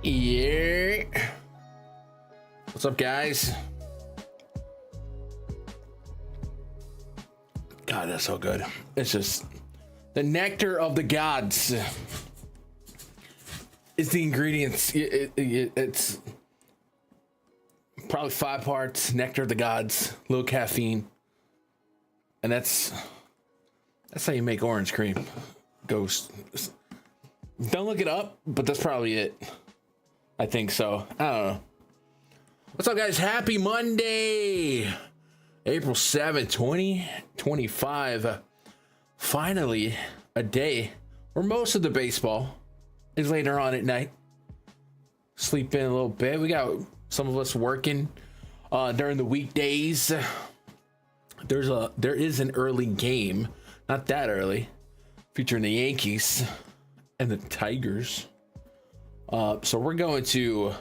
Yeah. What's up, guys? God, that's so good. It's just the nectar of the gods. It's the ingredients. It's probably 5 parts nectar of the gods, little caffeine, and that's how you make orange cream. Ghost. Don't look it up, but that's probably it. I think so. I don't know. What's up, guys? Happy Monday, April 7th, 2025. Finally, a day where most of the baseball is later on at night. Sleep in a little bit. We got some of us working during the weekdays. There is an early game, not that early, featuring the Yankees and the Tigers. So we're going to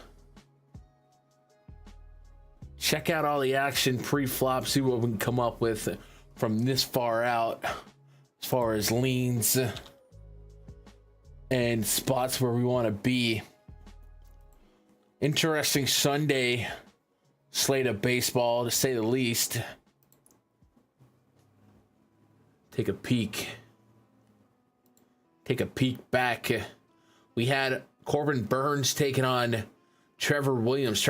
check out all the action pre-flop, see what we can come up with from this far out as far as leans and spots where we want to be. Interesting Sunday slate of baseball, to say the least. Take a peek back. We had Corbin Burns taking on Trevor Williams.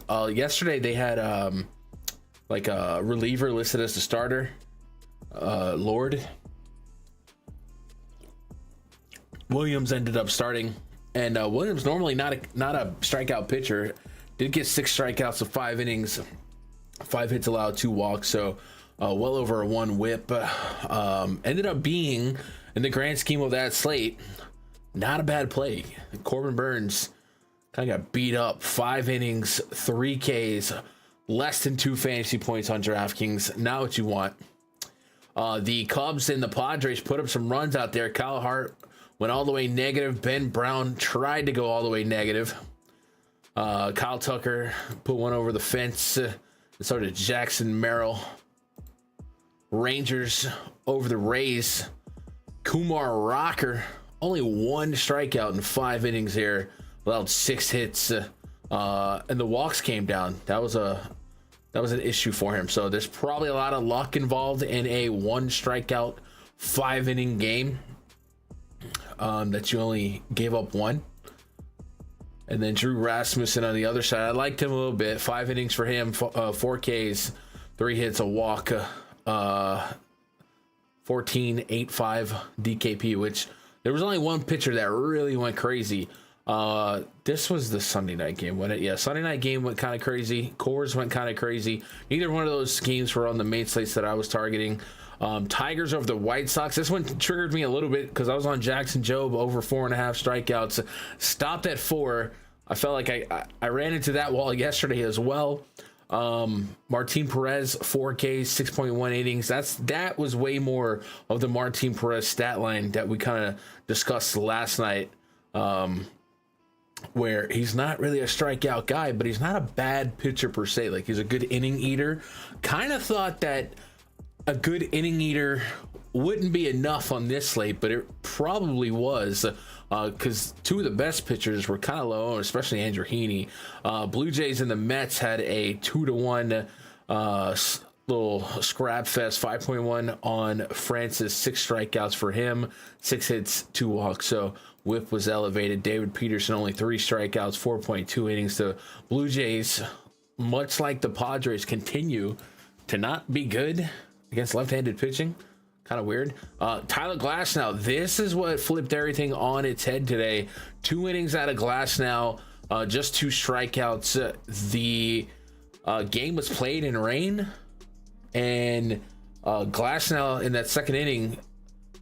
Yesterday they had like a reliever listed as the starter. Lord. Williams ended up starting, and Williams normally not a strikeout pitcher. Did get 6 strikeouts of 5 innings, 5 hits allowed, 2 walks, so well over a 1 whip. Ended up being, in the grand scheme of that slate, not a bad play. Corbin Burns kind of got beat up. 5 innings, 3 Ks, less than 2 fantasy points on DraftKings. Not what you want. The Cubs and the Padres put up some runs out there. Kyle Hart went all the way negative. Ben Brown tried to go all the way negative. Kyle Tucker put one over the fence. And so did Jackson Merrill. Rangers over the Rays. Kumar Rocker, only 1 strikeout in 5 innings here, allowed 6 hits, and the walks came down. That was an issue for him. So there's probably a lot of luck involved in a 1 strikeout 5 inning game, that you only gave up 1. And then Drew Rasmussen on the other side, I liked him a little bit. 5 innings for him, 4 Ks, 3 hits, a walk, 14.85 DKP, which there was only 1 pitcher that really went crazy. This was the Sunday night game, wasn't it? Yeah, Sunday night game went kind of crazy. Coors went kind of crazy. Neither one of those games were on the main slates that I was targeting. Tigers over the White Sox. This one triggered me a little bit because I was on Jackson Jobe over 4.5 strikeouts. Stopped at 4. I felt like I ran into that wall yesterday as well. Martin Perez, 4Ks, 6.1 innings. That was way more of the Martin Perez stat line that we kind of discussed last night, where he's not really a strikeout guy, but he's not a bad pitcher per se. Like, he's a good inning eater. Kind of thought that a good inning eater wouldn't be enough on this slate, but it probably was, because 2 of the best pitchers were kind of low, especially Andrew Heaney. Blue Jays and the Mets had a 2-1 little scrap fest. 5.1 on Francis, 6 strikeouts for him, 6 hits, 2 walks. So whip was elevated. David Peterson, only 3 strikeouts, 4.2 innings. The Blue Jays, much like the Padres, continue to not be good against left-handed pitching. Kind of weird. Tyler Glasnow, this is what flipped everything on its head today. 2 innings out of Glasnow, just 2 strikeouts. The game was played in rain, and Glasnow in that second inning,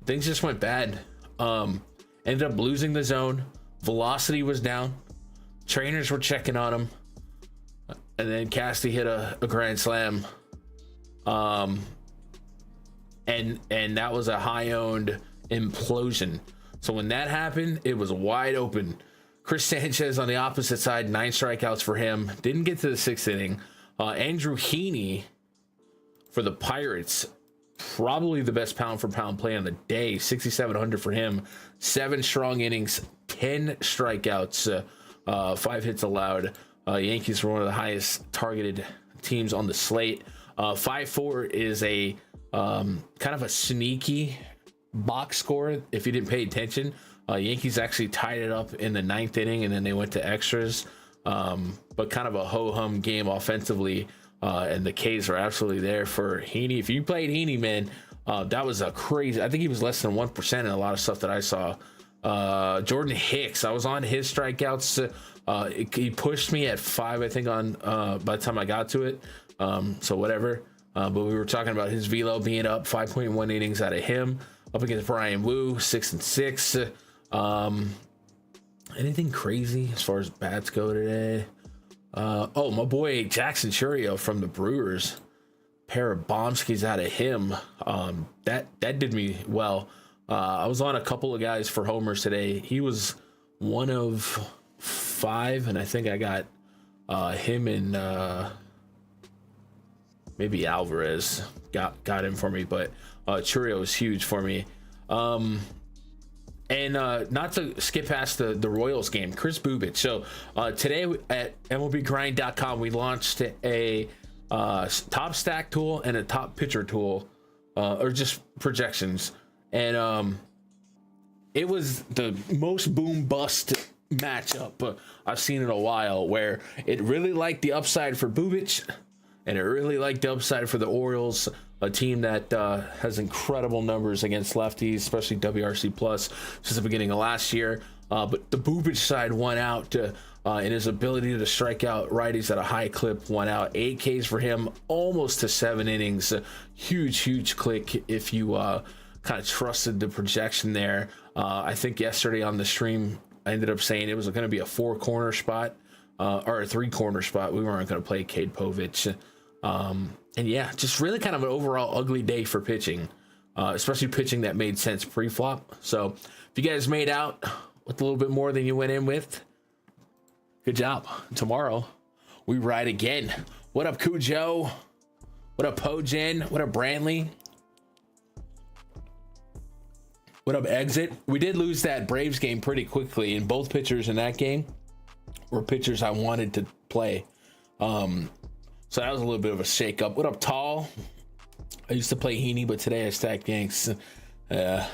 things just went bad. Ended up losing the zone. Velocity was down. Trainers were checking on him, and then Casty hit a grand slam. And that was a high-owned implosion. So when that happened, it was wide open. Chris Sanchez on the opposite side, 9 strikeouts for him. Didn't get to the 6th inning. Andrew Heaney for the Pirates, probably the best pound-for-pound play on the day. 6,700 for him. 7 strong innings, 10 strikeouts 5 hits allowed. Yankees were one of the highest targeted teams on the slate. 5-4 is a kind of a sneaky box score if you didn't pay attention. Yankees actually tied it up in the 9th inning, and then they went to extras. But kind of a ho-hum game offensively, and the K's are absolutely there for Heaney. If you played Heaney, man, that was a crazy. I think he was less than 1% in a lot of stuff that I saw. Jordan Hicks, I was on his strikeouts. He pushed me at 5, I think, on by the time I got to it. So whatever. But we were talking about his velo being up 5.1 innings out of him, up against Brian Wu, 6-6. Anything crazy as far as bats go today? Oh, my boy Jackson Churio from the Brewers, pair of bombskis out of him. That did me well. I was on a couple of guys for homers today. He was one of 5, and I think I got him and maybe Alvarez got him for me, but Churio was huge for me. And not to skip past the Royals game, Chris Bubic. So today at MLBGrind.com, we launched a top stack tool and a top pitcher tool, or just projections. And it was the most boom bust matchup I've seen in a while, where it really liked the upside for Bubic, and it really liked the upside for the Orioles, a team that has incredible numbers against lefties, especially WRC plus since the beginning of last year. But the Bubic side won out, and his ability to strike out righties at a high clip won out. 8 Ks for him, almost to 7 innings. Huge click if you kind of trusted the projection there. I think yesterday on the stream, I ended up saying it was going to be a 4-corner spot, or a 3-corner spot. We weren't going to play Cade Povich. And yeah, just really kind of an overall ugly day for pitching, especially pitching that made sense pre-flop. So if you guys made out with a little bit more than you went in with, good job. Tomorrow we ride again. What up, Cujo? What up, Pojen? What up, Brantley? What up, Exit? We did lose that Braves game pretty quickly, and both pitchers in that game were pitchers I wanted to play. So that was a little bit of a shake-up. What up, Tall? I used to play Heaney, but today I stacked Yanks. Ben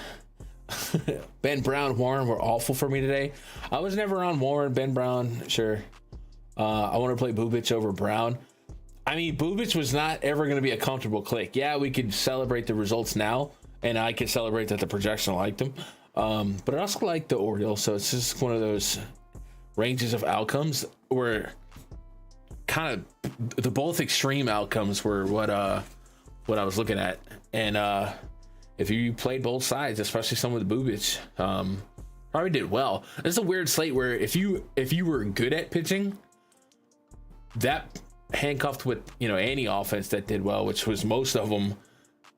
Brown, Warren were awful for me today. I was never on Warren. Ben Brown, sure. I want to play Bubic over Brown. I mean, Bubic was not ever going to be a comfortable click. Yeah, we could celebrate the results now, and I could celebrate that the projection liked him. But I also like the Orioles, so it's just one of those ranges of outcomes where kind of the both extreme outcomes were what I was looking at. And if you played both sides, especially some with Bubic, probably did well. This is a weird slate where if you were good at pitching, that handcuffed with any offense that did well, which was most of them,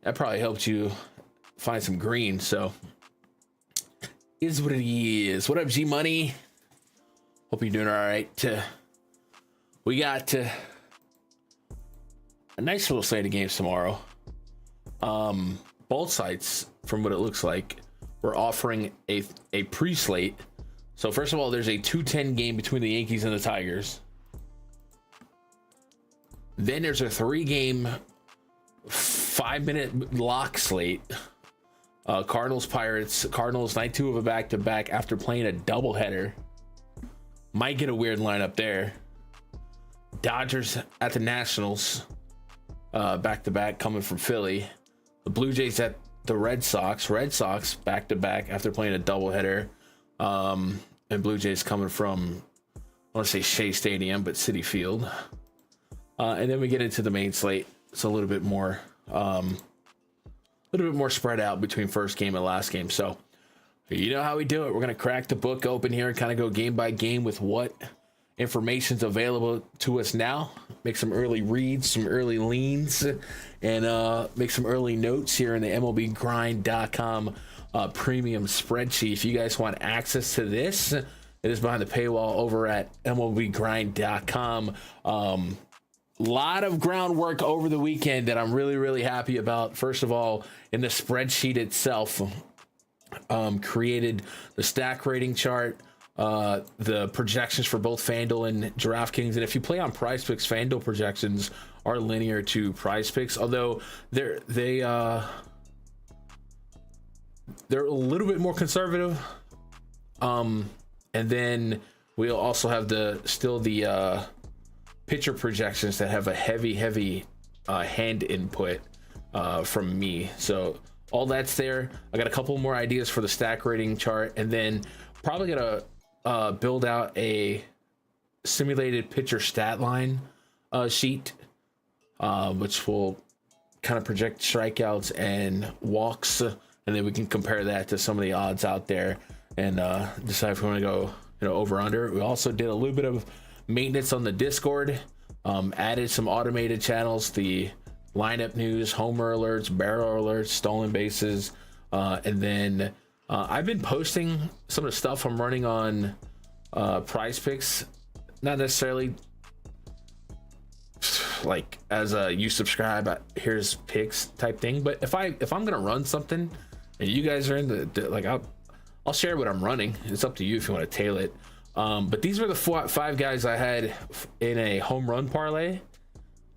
that probably helped you find some green. So is what it is. What up, G Money? Hope you're doing all right. We got a nice little slate of games tomorrow. Both sites, from what it looks like, we're offering a pre-slate. So first of all, there's a 2:10 game between the Yankees and the Tigers. Then there's a 3-game 5-minute lock slate. Cardinals Pirates. Cardinals night 2 of a back-to-back after playing a doubleheader. Might get a weird lineup there. Dodgers at the Nationals, back-to-back coming from Philly. The Blue Jays at the Red Sox. Red Sox back-to-back after playing a doubleheader. And Blue Jays coming from, I want to say Shea Stadium, but Citi Field. And then we get into the main slate. It's a little bit more spread out between first game and last game. So you know how we do it. We're going to crack the book open here and kind of go game by game with what information's available to us now. Make some early reads, some early leans, and make some early notes here in the MLBGrind.com premium spreadsheet. If you guys want access to this, it is behind the paywall over at MLBGrind.com. Lot of groundwork over the weekend that I'm really happy about. First of all, in the spreadsheet itself, created the stack rating chart, the projections for both Fanduel and DraftKings. And if you play on PrizePicks, Fanduel projections are linear to PrizePicks, although they're a little bit more conservative. And then we'll also have the pitcher projections that have a heavy hand input from me. So all that's there. I got a couple more ideas for the stack rating chart, and then probably gonna build out a simulated pitcher stat line sheet, which will kind of project strikeouts and walks, and then we can compare that to some of the odds out there and decide if we want to go, over under. We also did a little bit of maintenance on the Discord, added some automated channels, the lineup news, homer alerts, barrel alerts, stolen bases, and then I've been posting some of the stuff I'm running on PrizePicks, not necessarily like as a you subscribe, here's picks type thing, but if I'm gonna run something and you guys are in the like, I'll share what I'm running. It's up to you if you want to tail it. But these were the 5 guys I had in a home run parlay.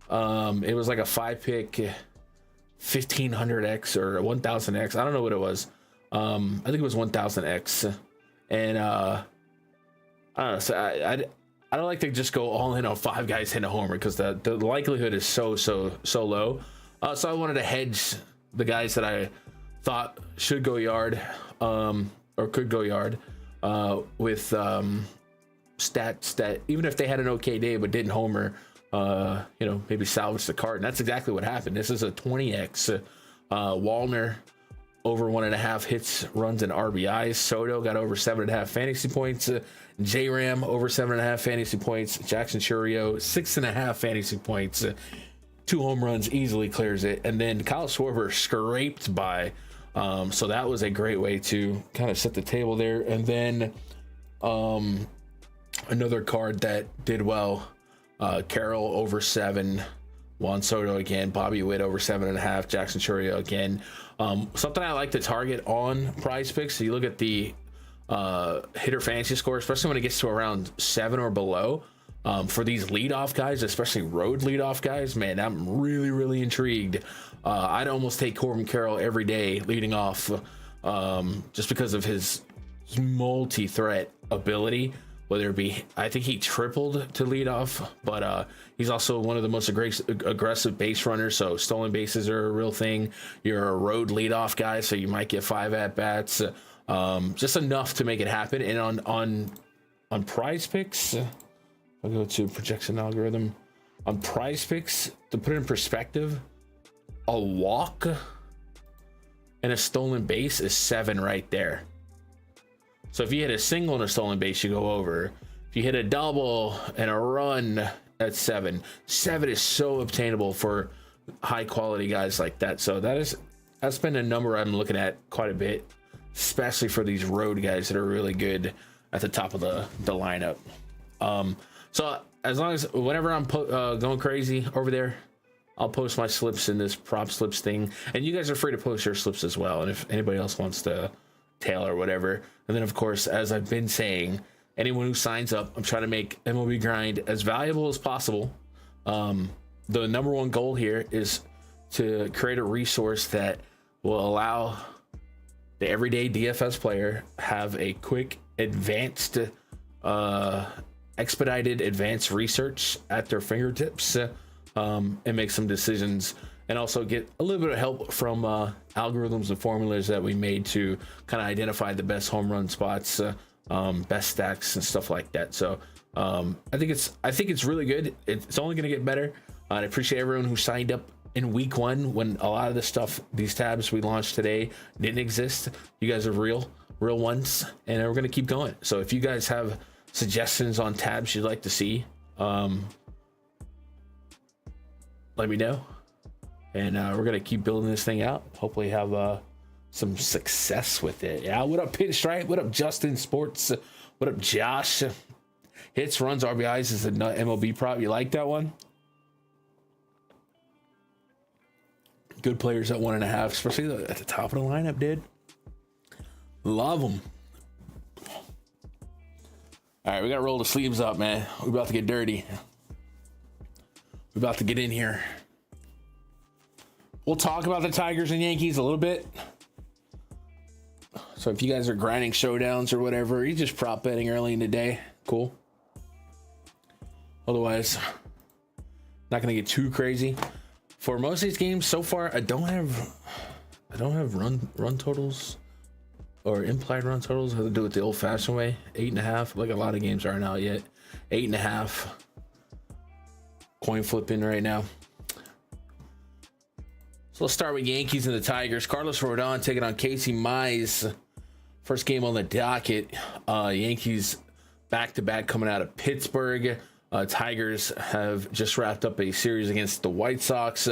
It was like a 5-pick 1500x or 1000x. I don't know what it was. I think it was 1000x. And I don't know. So I don't like to just go all in on 5 guys hitting a homer because the likelihood is so low. So I wanted to hedge the guys that I thought should go yard, or could go yard, with stats that even if they had an okay day but didn't homer, maybe salvage the cart. And that's exactly what happened. This is a 20x. Wallner over 1.5 hits, runs, and RBIs. Soto got over 7.5 fantasy points. J-Ram over 7.5 fantasy points. Jackson Churio 6.5 fantasy points. 2 home runs, easily clears it. And then Kyle Schwarber scraped by. So that was a great way to kind of set the table there. And then another card that did well, Carroll over 7, Juan Soto again, Bobby Witt over 7.5, Jackson Churio again. Something I like to target on PrizePicks. So you look at the hitter fantasy score, especially when it gets to around 7 or below. For these leadoff guys, especially road leadoff guys, man, I'm really intrigued. I'd almost take Corbin Carroll every day leading off, just because of his multi-threat ability. Whether it be, I think he tripled to lead off, but he's also one of the most aggressive base runners. So stolen bases are a real thing. You're a road leadoff guy, so you might get 5 at bats, just enough to make it happen. And on PrizePicks, I'll go to projection algorithm. On PrizePicks, to put it in perspective, a walk and a stolen base is 7 right there. So if you hit a single and a stolen base, you go over. If you hit a double and a run, that's 7. 7 is so obtainable for high quality guys like that. So that's been a number I'm looking at quite a bit, especially for these road guys that are really good at the top of the lineup. So as long as whenever I'm going crazy over there, I'll post my slips in this prop slips thing, and you guys are free to post your slips as well. And if anybody else wants to tail or whatever, and then of course, as I've been saying, anyone who signs up, I'm trying to make MLB Grind as valuable as possible. The number one goal here is to create a resource that will allow the everyday DFS player have a quick, advanced, expedited advanced research at their fingertips, and make some decisions, and also get a little bit of help from algorithms and formulas that we made to kind of identify the best home run spots, best stacks and stuff like that. So I think it's really good. It's only going to get better. I appreciate everyone who signed up in week 1 when a lot of the stuff, these tabs we launched today, didn't exist. You guys are real ones, and we're going to keep going. So if you guys have suggestions on tabs you'd like to see, let me know, and we're gonna keep building this thing out. Hopefully have some success with it. Yeah, what up Pinstripe? What up Justin Sports? What up Josh? Hits, runs, RBIs is a MLB prop. You like that one? Good players at 1.5, especially at the top of the lineup, dude. Love them. All right, we got to roll the sleeves up, man. We're about to get dirty. We're about to get in here. We'll talk about the Tigers and Yankees a little bit. So if you guys are grinding showdowns or whatever, you're just prop betting early in the day, cool. Otherwise, not going to get too crazy. For most of these games so far, I don't have run totals or implied run totals. I have to do it the old fashioned way. 8.5, like a lot of games aren't out yet. 8.5. Coin flipping right now. So let's start with Yankees and the Tigers. Carlos Rodon taking on Casey Mize. First game on the docket. Yankees back-to-back coming out of Pittsburgh. Tigers have just wrapped up a series against the White Sox.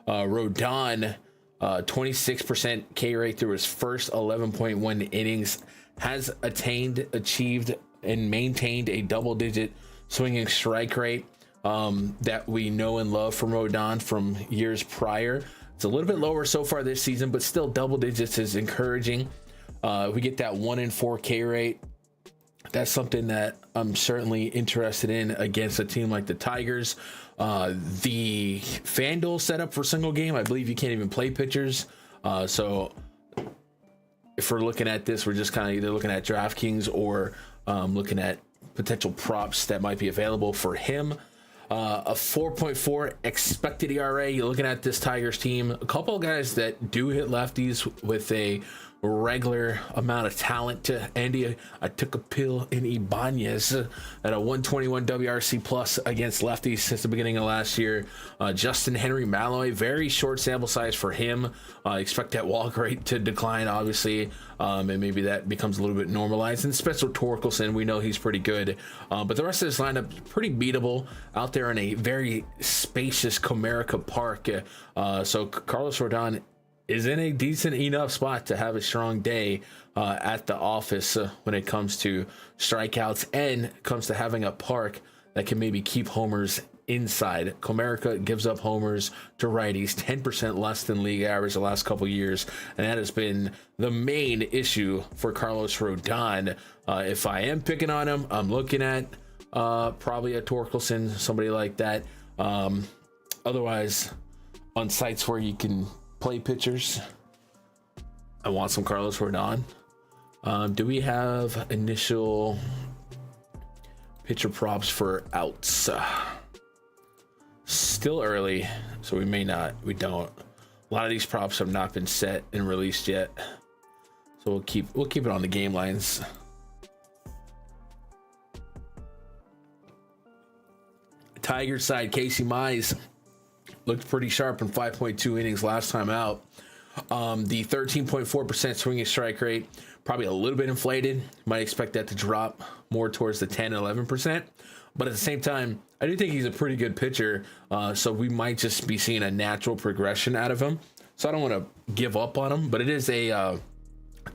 Rodon, 26% K rate through his first 11.1 innings, has achieved, and maintained a double-digit swinging strike rate that we know and love from Rodon from years prior. It's a little bit lower so far this season, but still double digits is encouraging. We get that 1-in-4 K rate. That's something that I'm certainly interested in against a team like the Tigers. The Fanduel setup for single game, I believe you can't even play pitchers. So if we're looking at this, we're just kind of either looking at DraftKings or looking at potential props that might be available for him. A 4.4 expected ERA. You're looking at this Tigers team. A couple of guys that do hit lefties with a regular amount of talent. Andy, I took a pill in Ibanez at a 121 WRC plus against lefties since the beginning of last year. Justin Henry Malloy, very short sample size for him. Expect that walk rate to decline, obviously, and maybe that becomes a little bit normalized. And Spencer Torkelson, we know he's pretty good, but the rest of this lineup is pretty beatable out there in a very spacious Comerica Park. So Carlos Rodon is in a decent enough spot to have a strong day at the office when it comes to strikeouts and comes to having a park that can maybe keep homers inside. Comerica gives up homers to righties 10% less than league average the last couple years, and that has been the main issue for Carlos Rodon. If I am picking on him, I'm looking at probably a Torkelson, somebody like that. Otherwise, on sites where you can play pitchers, I want some Carlos Rodon. Do we have initial pitcher props for outs? Still early, so we may not. We don't. A lot of these props have not been set and released yet, so we'll keep it on the game lines. Tiger side, Casey Mize looked pretty sharp in 5.2 innings last time out. The 13.4% swinging strike rate, probably a little bit inflated. Might expect that to drop more towards the 10-11%. But at the same time, I do think he's a pretty good pitcher. So we might just be seeing a natural progression out of him. So I don't want to give up on him, but it is a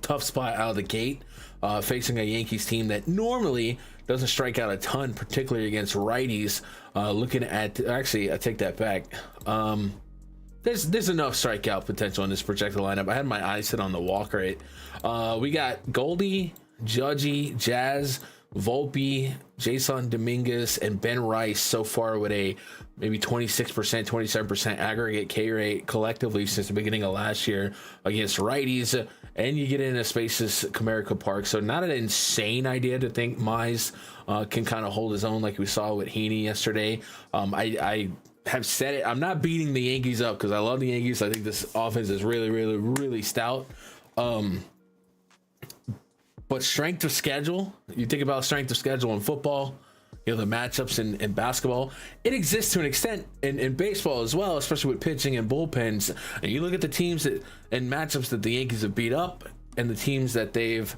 tough spot out of the gate, facing a Yankees team that normally doesn't strike out a ton, particularly against righties. Looking at, actually, I take that back. There's enough strikeout potential in this projected lineup. I had my eyes set on the walk rate. We got Goldie, Judgy, Jazz, Volpe, Jason Dominguez, and Ben Rice so far with a maybe 26%, 27% aggregate K rate collectively since the beginning of last year against righties. And you get in a spacious Comerica Park. So not an insane idea to think Mize can kind of hold his own like we saw with Heaney yesterday. I have said it. I'm not beating the Yankees up because I love the Yankees. I think this offense is really, really, really stout. But strength of schedule, you think about strength of schedule in football, you know, the matchups in basketball, it exists to an extent in baseball as well, especially with pitching and bullpens. And you look at the teams and matchups that the Yankees have beat up and the teams that they've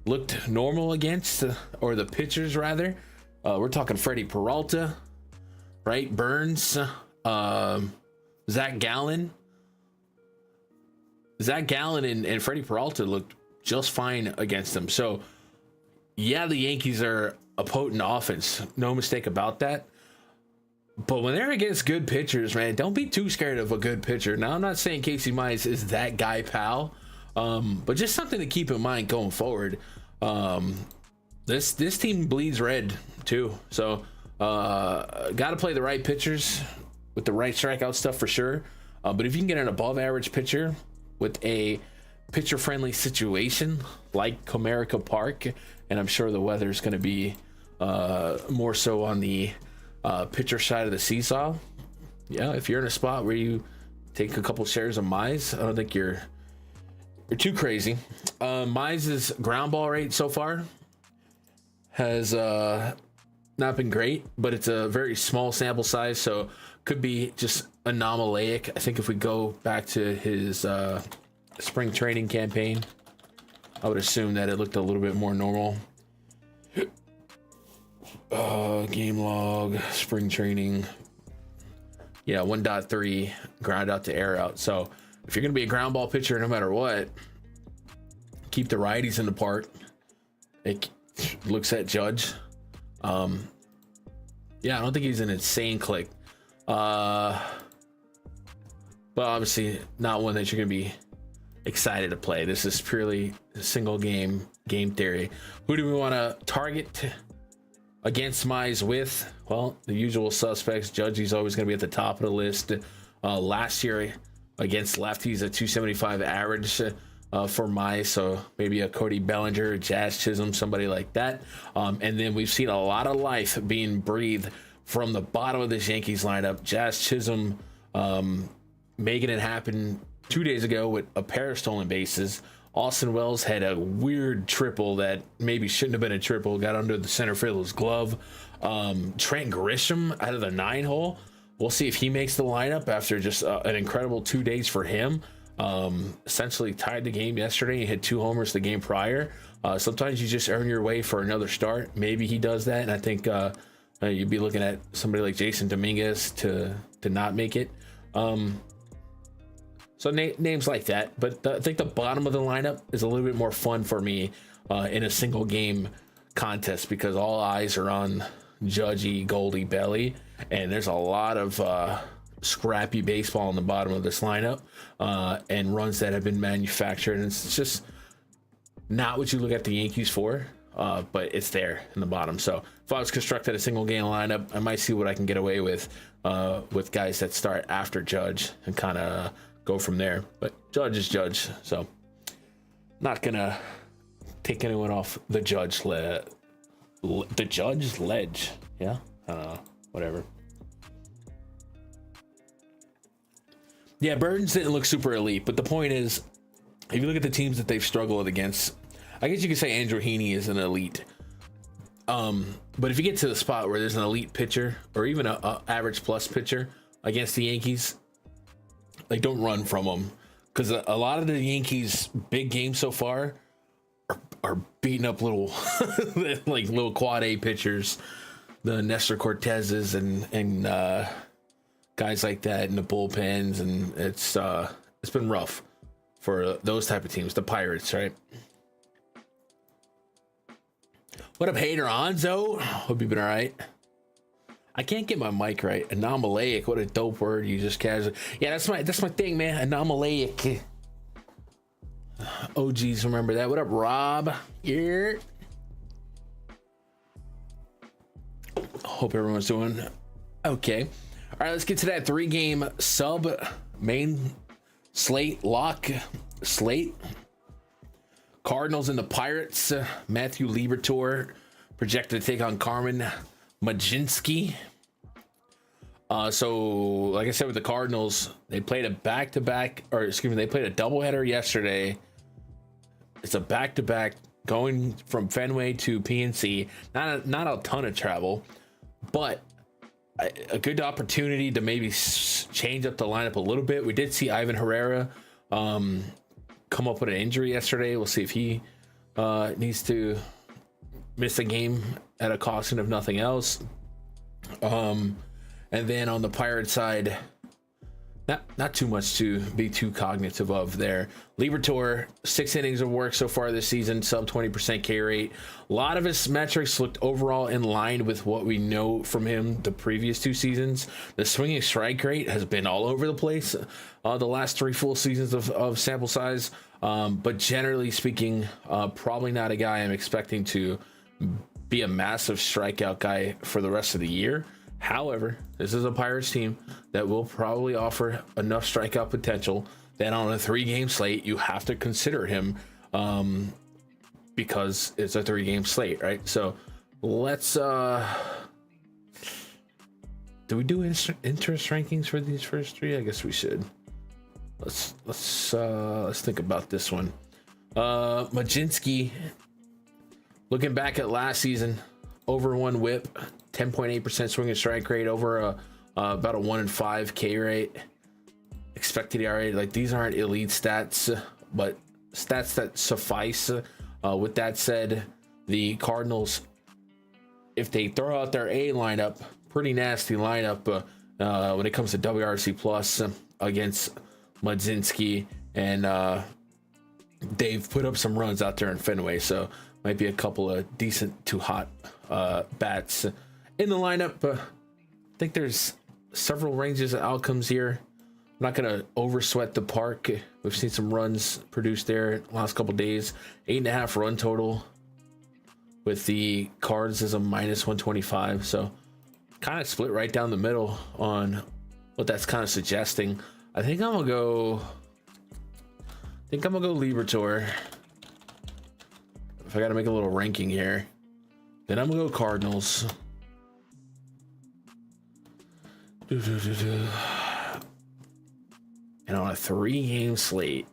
looked normal against, or the pitchers rather. We're talking Freddie Peralta, right? Burns, Zach Gallen. Zach Gallen and Freddie Peralta looked just fine against them. So yeah, the Yankees are a potent offense, no mistake about that. But when they're against good pitchers, man, don't be too scared of a good pitcher. Now, I'm not saying Casey Mize is that guy, pal, but just something to keep in mind going forward. The this team bleeds red too. So got to play the right pitchers with the right strikeout stuff for sure. But if you can get an above average pitcher with a pitcher friendly situation like Comerica Park, and I'm sure the weather's going to be more so on the pitcher side of the seesaw. Yeah, if you're in a spot where you take a couple shares of Mize, I don't think you're too crazy. Mize's ground ball rate so far has not been great, but it's a very small sample size, so could be just anomalic. I think if we go back to his spring training campaign, I would assume that it looked a little bit more normal. Game log, spring training. Yeah, 1.3 ground out to air out. So if you're going to be a ground ball pitcher, no matter what, keep the righties in the park. It looks at Judge. Yeah, I don't think he's an insane click. But obviously not one that you're going to be excited to play. This is purely a single game theory. Who do we want to target against Mize with? Well, the usual suspects. Judge, he's always going to be at the top of the list. Last year against lefties, a 275 average for Mize, so maybe a Cody Bellinger, Jazz Chisholm, somebody like that. And then we've seen a lot of life being breathed from the bottom of this Yankees lineup. Jazz Chisholm making it happen 2 days ago with a pair of stolen bases. Austin Wells had a weird triple that maybe shouldn't have been a triple, got under the center fielder's glove. Trent Grisham out of the 9-hole. We'll see if he makes the lineup after just an incredible 2 days for him. Essentially tied the game yesterday. He had 2 homers the game prior. Sometimes you just earn your way for another start. Maybe he does that, and I think you'd be looking at somebody like Jason Dominguez to not make it. So names like that, but I think the bottom of the lineup is a little bit more fun for me in a single game contest because all eyes are on Judgy, Goldie, Belly, and there's a lot of scrappy baseball in the bottom of this lineup and runs that have been manufactured, and it's just not what you look at the Yankees for, but it's there in the bottom. So if I was constructed a single game lineup, I might see what I can get away with guys that start after Judge and kind of go from there. But Judge is Judge, so not gonna take anyone off the Judge ledge. Yeah, whatever. Yeah, Burns didn't look super elite, but the point is, if you look at the teams that they've struggled against, I guess you could say Andrew Heaney is an elite. But if you get to the spot where there's an elite pitcher or even a average plus pitcher against the Yankees, like, don't run from them, because a lot of the Yankees' big games so far are beating up little like little quad A pitchers, the Nestor Cortezes and guys like that in the bullpens, and it's been rough for those type of teams. The Pirates, right? What up, Hater Onzo? Hope you've been all right. I can't get my mic right. Anomalaic, what a dope word you just casually. Yeah, that's my thing, man. Anomalaic. Oh geez, remember that. What up, Rob? Yeah. Hope everyone's doing okay. All right, let's get to that 3-game sub main slate lock slate. Cardinals and the Pirates. Matthew Liberatore projected to take on Carmen Majinski. So like I said, with the Cardinals, they played a back-to-back, or excuse me, they played a doubleheader yesterday. It's a back-to-back going from Fenway to PNC. Not a ton of travel, but a good opportunity to maybe change up the lineup a little bit. We did see Ivan Herrera come up with an injury yesterday. We'll see if he needs to miss a game at a caution if nothing else. And then on the Pirate side, not too much to be too cognitive of there. Liberatore, 6 innings of work so far this season, sub 20% K rate. A lot of his metrics looked overall in line with what we know from him the previous 2 seasons. The swinging strike rate has been all over the place the last 3 full seasons of sample size. But generally speaking, probably not a guy I'm expecting to be a massive strikeout guy for the rest of the year. However, this is a Pirates team that will probably offer enough strikeout potential that on a 3-game slate, you have to consider him because it's a 3-game slate, right? So let's do we do interest rankings for these first 3? I guess we should. Let's think about this one. Majinski, looking back at last season, over 1 whip, 10.8% swing and strike rate, over about a 1-in-5 K rate, expected ERA. Like, these aren't elite stats, but stats that suffice. With that said, the Cardinals, if they throw out their A lineup, pretty nasty lineup when it comes to WRC plus against Majinski, and they've put up some runs out there in Fenway, so might be a couple of decent to hot bats in the lineup. I think there's several ranges of outcomes here. I'm not gonna oversweat the park. We've seen some runs produced there last couple days. 8.5 run total with the Cards is a -125, so kind of split right down the middle on what that's kind of suggesting. I think I'm gonna go Liberatore. If I gotta make a little ranking here, then I'm gonna go Cardinals. And on a 3-game slate,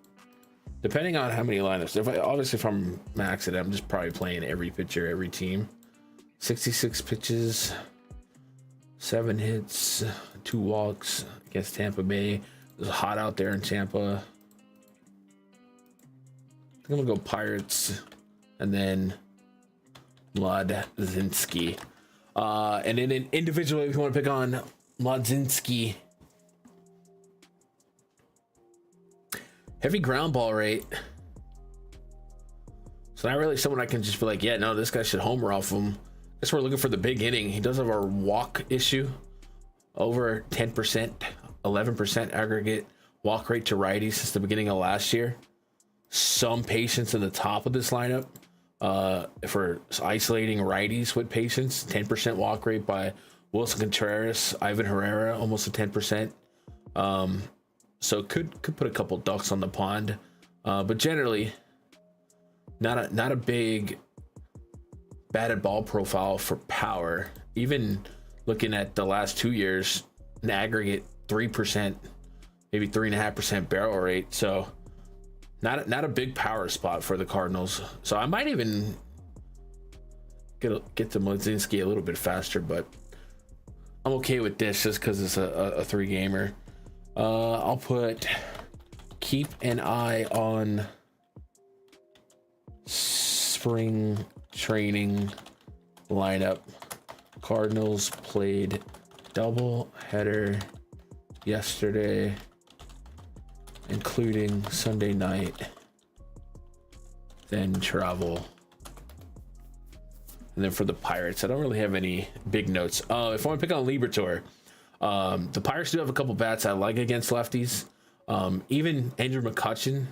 depending on how many lineups, if I'm maxing, I'm just probably playing every pitcher, every team. 66 pitches, 7 hits, 2 walks against Tampa Bay. It was hot out there in Tampa. I think I'm gonna go Pirates, and then Mladzinski. And then individually, if you want to pick on Mladzinski, heavy ground ball rate. So not really someone I can just be like, yeah, no, this guy should homer off him. I guess we're looking for the big inning. He does have a walk issue, over 10%, 11% aggregate walk rate to righties since the beginning of last year. Some patience in the top of this lineup for isolating righties with patience. 10% walk rate by Wilson Contreras, Ivan Herrera, almost a 10%. So could put a couple ducks on the pond, but generally not a big batted ball profile for power. Even looking at the last 2 years, an aggregate 3%, maybe 3.5% barrel rate. So not a big power spot for the Cardinals. So I might even get to Mladzinski a little bit faster, but I'm okay with this just because it's a 3-gamer. I'll keep an eye on spring training lineup. Cardinals played double header yesterday, including Sunday night, then travel. And then for the Pirates, I don't really have any big notes. If I want to pick on Liberatore, the Pirates do have a couple bats I like against lefties. Even Andrew McCutchen,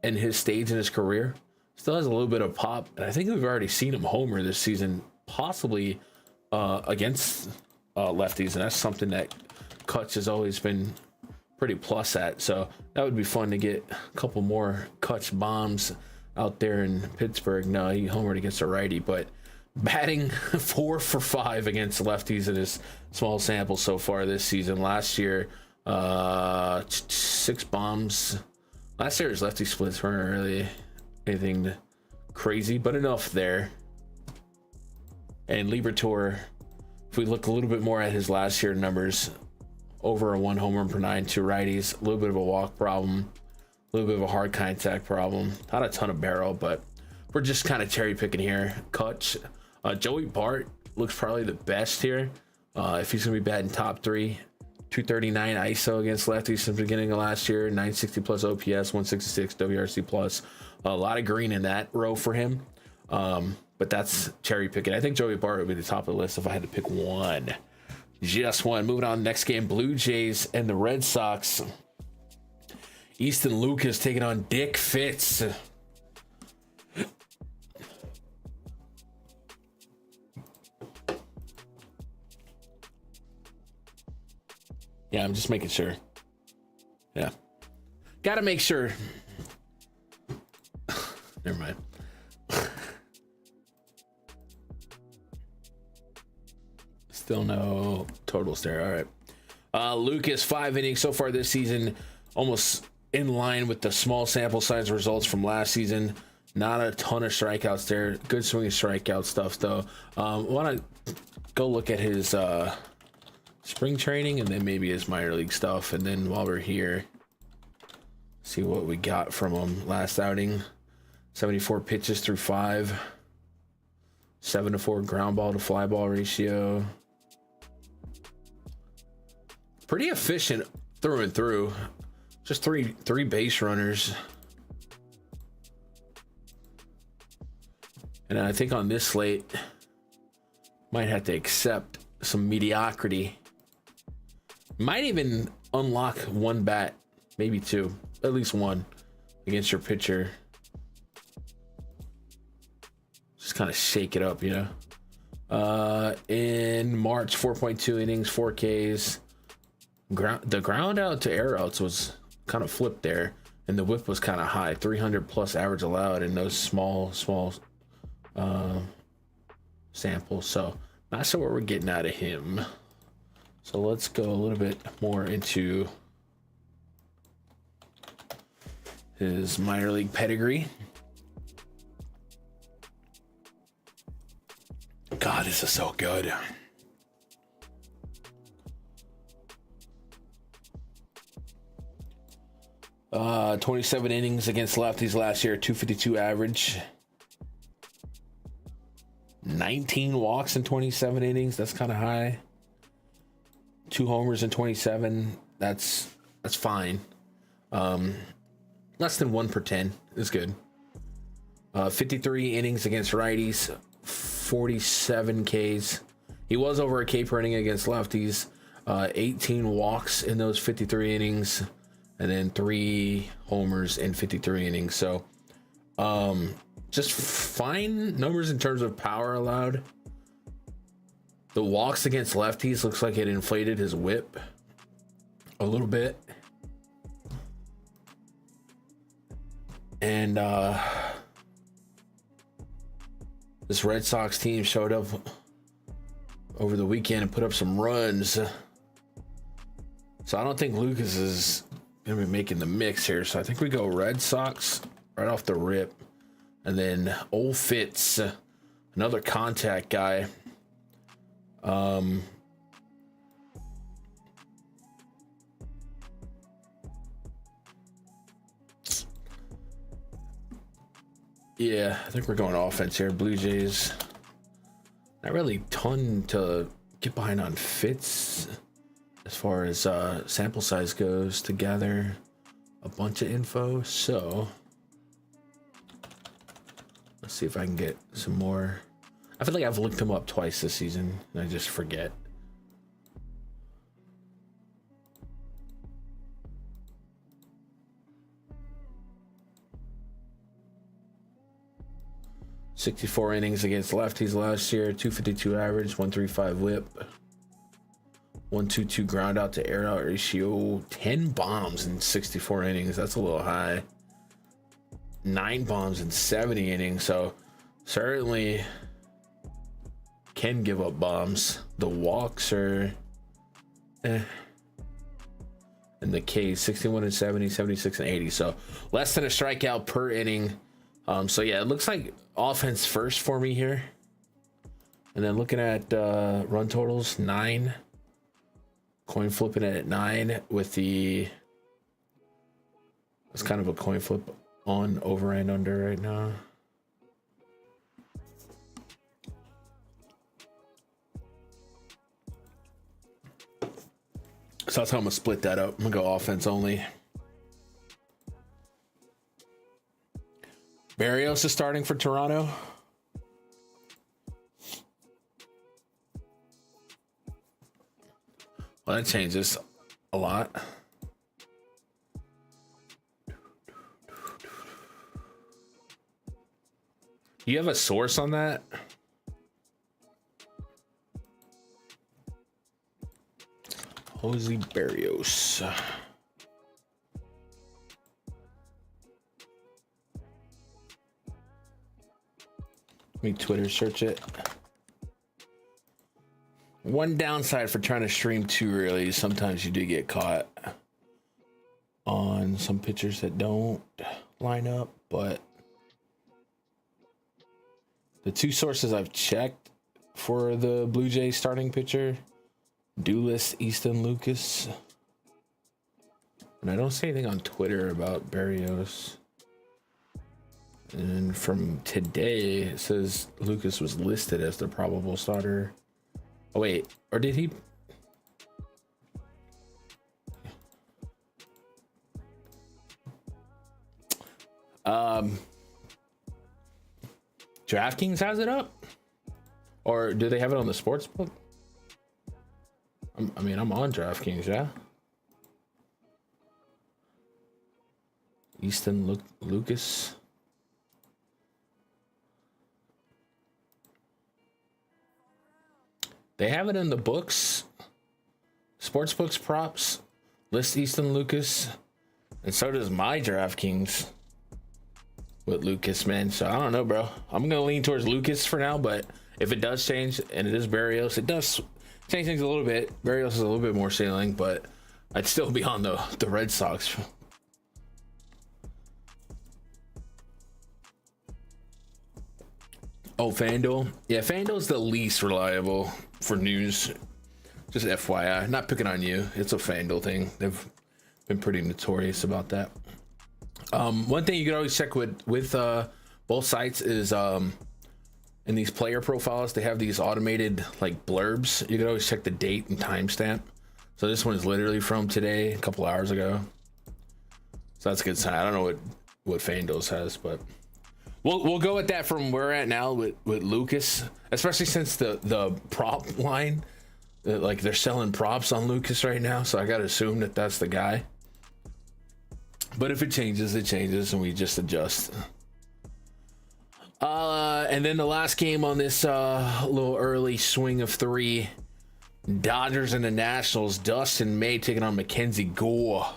in his stage in his career, still has a little bit of pop, and I think we've already seen him homer this season, possibly against lefties, and that's something that Kutch has always been pretty plus at. So that would be fun to get a couple more Kutch bombs out there in Pittsburgh. No, he homered against a righty, but batting 4 for 5 against lefties in his small sample so far this season. Last year, 6 bombs. Last year's lefty splits weren't really anything crazy, but enough there. And Liberatore, if we look a little bit more at his last year numbers, over a 1 home run per 9 to righties, a little bit of a walk problem, a little bit of a hard contact problem, not a ton of barrel, but we're just kind of cherry picking here. Kutch, Joey Bart looks probably the best here. If he's gonna be batting top 3, 239 ISO against lefties since the beginning of last year, 960 plus OPS, 166 WRC plus. A lot of green in that row for him. But that's cherry picking. I think Joey Bart would be the top of the list if I had to pick one. Just one. Moving on, next game, Blue Jays and the Red Sox. Easton Lucas taking on Dick Fitz. Yeah, I'm just making sure. Yeah. Gotta make sure. Never mind. Still no totals there. All right. Lucas, 5 innings so far this season, almost in line with the small sample size results from last season. Not a ton of strikeouts there. Good swinging strikeout stuff though. Want to go look at his spring training and then maybe his minor league stuff, and then while we're here, see what we got from him last outing. 74 pitches through 5, 7-4 ground ball to fly ball ratio. Pretty efficient through and through. Just three base runners. And I think on this slate, might have to accept some mediocrity. Might even unlock one bat, maybe two, at least one against your pitcher. Just kind of shake it up, you know. In March, 4.2 innings, 4 Ks. The ground out to air outs was kind of flipped there, and the whip was kind of high, 300 plus average allowed in those small samples. So not sure what we're getting out of him. So let's go a little bit more into his minor league pedigree. God, this is so good. Uh, 27 innings against lefties last year, 252 average. 19 walks in 27 innings. That's kind of high. 2 homers in 27. That's fine. Less than 1 per 10 is good. 53 innings against righties, 47 Ks. He was over a K per inning against lefties. 18 walks in those 53 innings, and then 3 homers in 53 innings. So, just fine numbers in terms of power allowed. The walks against lefties looks like it inflated his whip a little bit. And this Red Sox team showed up over the weekend and put up some runs. So I don't think Lucas is going to be making the mix here. So I think we go Red Sox right off the rip. And then old Fitz, another contact guy. Yeah, I think we're going offense here. Blue Jays. Not really a ton to get behind on Fitz as far as sample size goes to gather a bunch of info. So let's see if I can get some more. I feel like I've looked him up twice this season and I just forget. .64 innings against lefties last year, 252 average, 135 whip, 122 ground out to air out ratio, 10 bombs in 64 innings. That's a little high. 9 bombs in 70 innings. So certainly can give up bombs. The walks are and the Ks 61 and 70, 76 and 80. So less than a strikeout per inning. So yeah, it looks like offense first for me here. And then looking at run totals, 9. Coin flipping it at 9 with the, it's kind of a coin flip on over and under right now. So that's how I'm gonna split that up. I'm gonna go offense only. Barrios is starting for Toronto. Well, that changes a lot. Do you have a source on that? Jose Berrios. Let me Twitter search it. One downside for trying to stream too early, sometimes you do get caught on some pitchers that don't line up, but the two sources I've checked for the Blue Jays starting pitcher do list Easton Lucas, and I don't see anything on Twitter about Berrios. And from today, it says Lucas was listed as the probable starter. Oh wait, or did he? DraftKings has it up, or do they have it on the sports book? I mean, I'm on DraftKings, yeah. Easton Lucas. They have it in the books, sports books props, list Easton Lucas, and so does my DraftKings with Lucas, man. So I don't know, bro. I'm gonna lean towards Lucas for now, but if it does change and it is Berrios, it does change things a little bit. Berrios is a little bit more ceiling, but I'd still be on the Red Sox. Oh, Fanduel. Yeah, Fanduel's the least reliable for news. Just FYI, not picking on you. It's a Fanduel thing. They've been pretty notorious about that. One thing you can always check with both sites is in these player profiles, they have these automated like blurbs. You can always check the date and timestamp. So this one is literally from today, a couple hours ago. So that's a good sign. I don't know what Fanduel has, but we'll go with that from where we're at now with Lucas, especially since the prop line, like they're selling props on Lucas right now. So I got to assume that that's the guy. But if it changes, it changes, and we just adjust. And then the last game on this little early swing of three, Dodgers and the Nationals. Dustin May taking on Mackenzie Gore.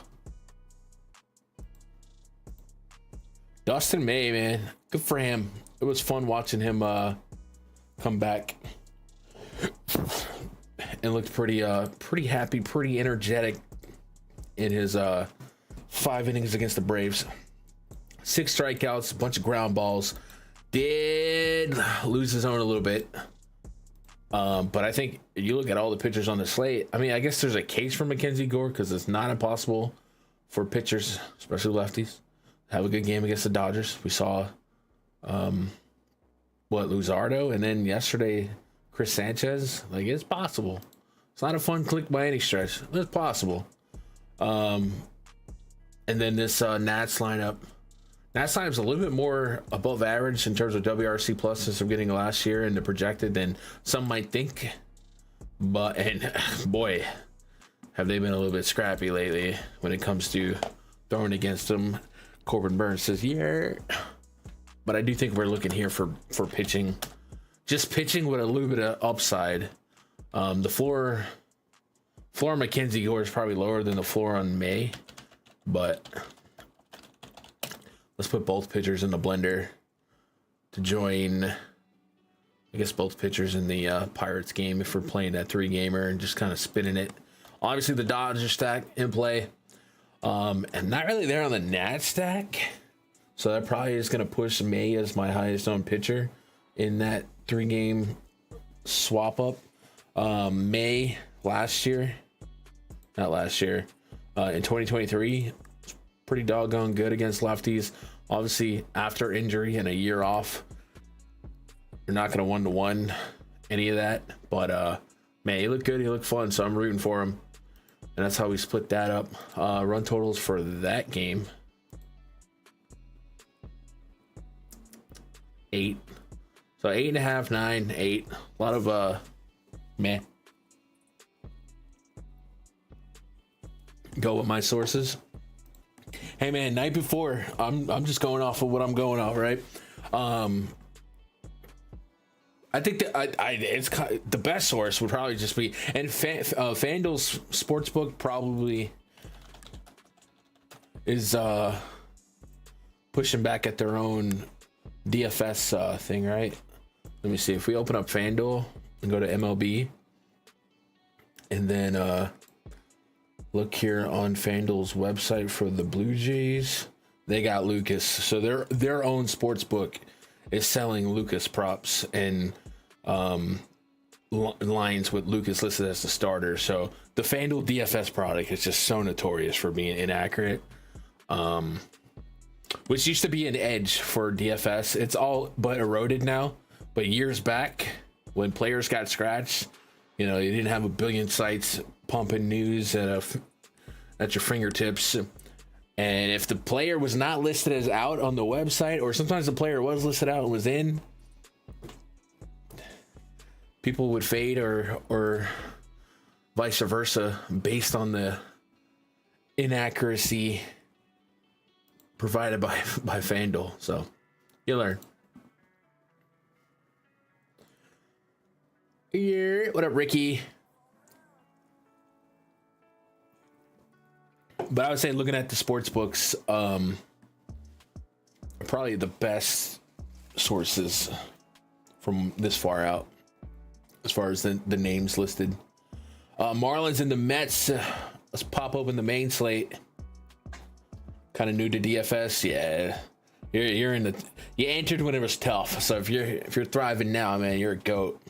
Dustin May, man, good for him. It was fun watching him come back and looked pretty happy, pretty energetic in his 5 innings against the Braves. 6 strikeouts, a bunch of ground balls. Did lose his own a little bit. But I think you look at all the pitchers on the slate. I mean, I guess there's a case for Mackenzie Gore because it's not impossible for pitchers, especially lefties, have a good game against the Dodgers. We saw Luzardo, and then yesterday Chris Sanchez. Like, it's possible. It's not a fun click by any stretch. It's possible. And then this Nats lineup. Nats lineup's a little bit more above average in terms of WRC pluses from getting last year and the projected than some might think. But, and boy, have they been a little bit scrappy lately when it comes to throwing against them. Corbin Burns says, yeah. But I do think we're looking here for pitching. Just pitching with a little bit of upside. The floor Mackenzie Gore is probably lower than the floor on May. But let's put both pitchers in the blender to join, I guess, both pitchers in the Pirates game if we're playing that 3-gamer and just kind of spinning it. Obviously, the Dodgers stack in play. And not really there on the Nats stack. So that probably is going to push May as my highest owned pitcher in that 3-game swap up. May in 2023, pretty doggone good against lefties. Obviously, after injury and a year off, you're not going to one-to-one any of that. But man, he looked good. He looked fun, so I'm rooting for him. And that's how we split that up. Run totals for that game: 8. So 8.5, 9, 8. A lot of meh. Go with my sources. Hey man, night before, I'm just going off of what I'm going off, right? I think that the best source would probably just be, and FanDuel's sportsbook probably is pushing back at their own DFS thing, right? Let me see. If we open up FanDuel and go to MLB, and then look here on FanDuel's website for the Blue Jays, they got Lucas. So their own sportsbook is selling Lucas props and lines with Lucas listed as the starter. So the FanDuel DFS product is just so notorious for being inaccurate, which used to be an edge for DFS. It's all but eroded now. But years back, when players got scratched, you know, you didn't have a billion sites pumping news at your fingertips. And if the player was not listed as out on the website, or sometimes the player was listed out and was in, people would fade or vice versa based on the inaccuracy provided by FanDuel. So you learn. Yeah, what up, Ricky? But I would say, looking at the sports books, probably the best sources from this far out, as far as the names listed. Marlins and the Mets. Let's pop open the main slate. Kind of new to DFS, yeah. You're in the. You entered when it was tough, so if you're thriving now, man, you're a goat.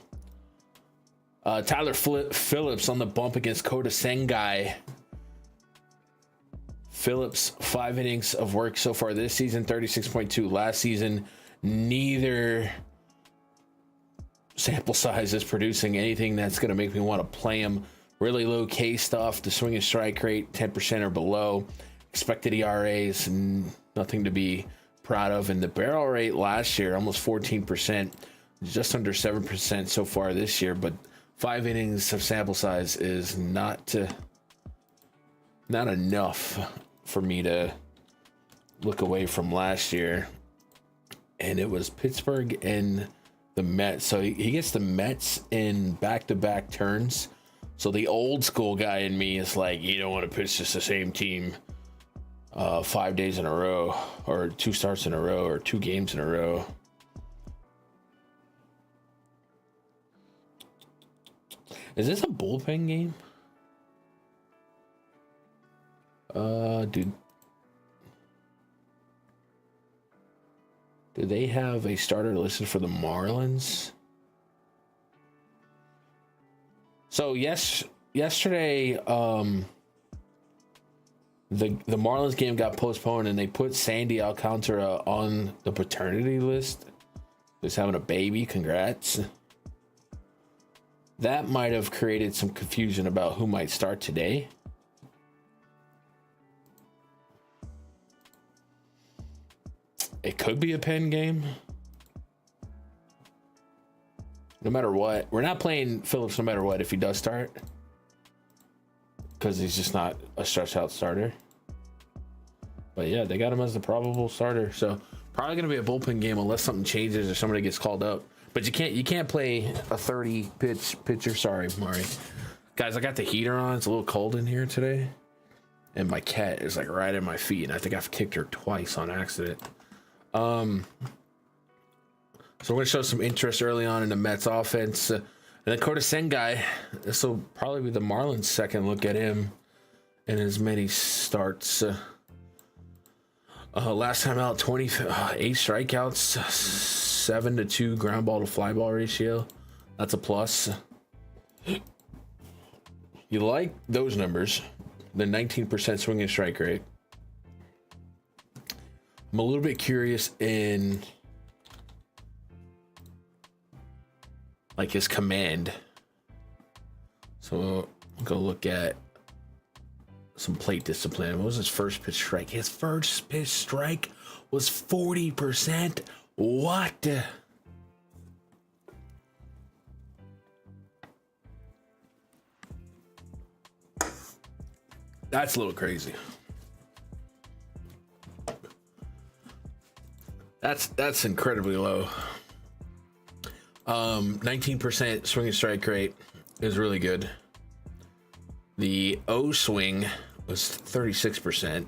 Tyler Phillips on the bump against Kota Sengai. Phillips, 5 innings of work so far this season, 36.2 last season. Neither sample size is producing anything that's going to make me want to play him. Really low K stuff. The swing and strike rate, 10% or below. Expected ERAs, nothing to be proud of. And the barrel rate last year, almost 14%, just under 7% so far this year. But 5 innings of sample size is not enough for me to look away from last year. And it was Pittsburgh and the Mets. So he gets the Mets in back-to-back turns. So the old school guy in me is like, you don't want to pitch just the same team 5 days in a row, or 2 starts in a row, or 2 games in a row. Is this a bullpen game? Dude. Do they have a starter listed for the Marlins? So yesterday, the Marlins game got postponed, and they put Sandy Alcantara on the paternity list. He's having a baby. Congrats. That might have created some confusion about who might start today. It could be a pen game. No matter what. We're not playing Phillips no matter what if he does start, because he's just not a stretch out starter. But yeah, they got him as the probable starter. So probably going to be a bullpen game unless something changes or somebody gets called up. But you can't play a 30 pitcher. Sorry, Mari. Guys, I got the heater on. It's a little cold in here today. And my cat is like right at my feet. And I think I've kicked her twice on accident. So we're going to show some interest early on in the Mets offense. And then Kota Sengai, this will probably be the Marlins' second look at him in as many starts. Last time out, 8 strikeouts, 7-2 ground ball to fly ball ratio. That's a plus. You like those numbers. The 19% swing and strike rate. I'm a little bit curious in like his command. So I'm gonna look at some plate discipline. What was his first pitch strike? His first pitch strike was 40%. What? That's a little crazy. That's incredibly low. 19% swing and strike rate is really good. The O swing was 36%.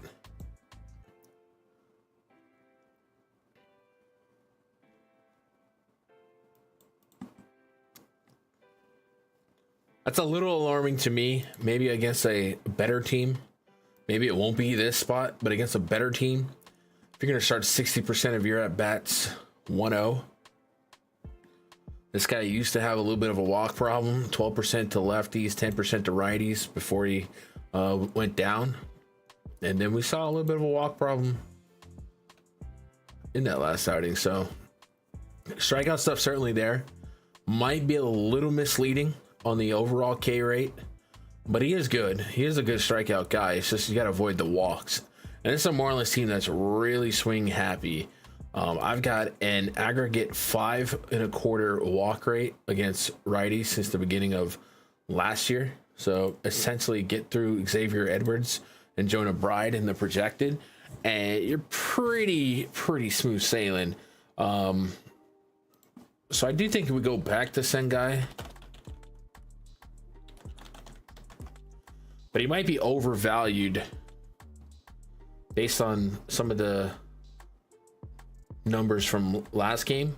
That's a little alarming to me. Maybe against a better team. Maybe it won't be this spot, but against a better team, if you're going to start 60% of your at-bats 1-0, this guy used to have a little bit of a walk problem, 12% to lefties, 10% to righties before he went down. And then we saw a little bit of a walk problem in that last outing. So strikeout stuff certainly there. Might be a little misleading on the overall K rate, but he is good. He is a good strikeout guy. It's just you got to avoid the walks. And it's a Marlins team that's really swing happy. I've got an aggregate 5.25 walk rate against righties since the beginning of last year. So essentially get through Xavier Edwards and Jonah Bride in the projected, and you're pretty smooth sailing. So I do think we go back to Sengai, but he might be overvalued based on some of the numbers from last game.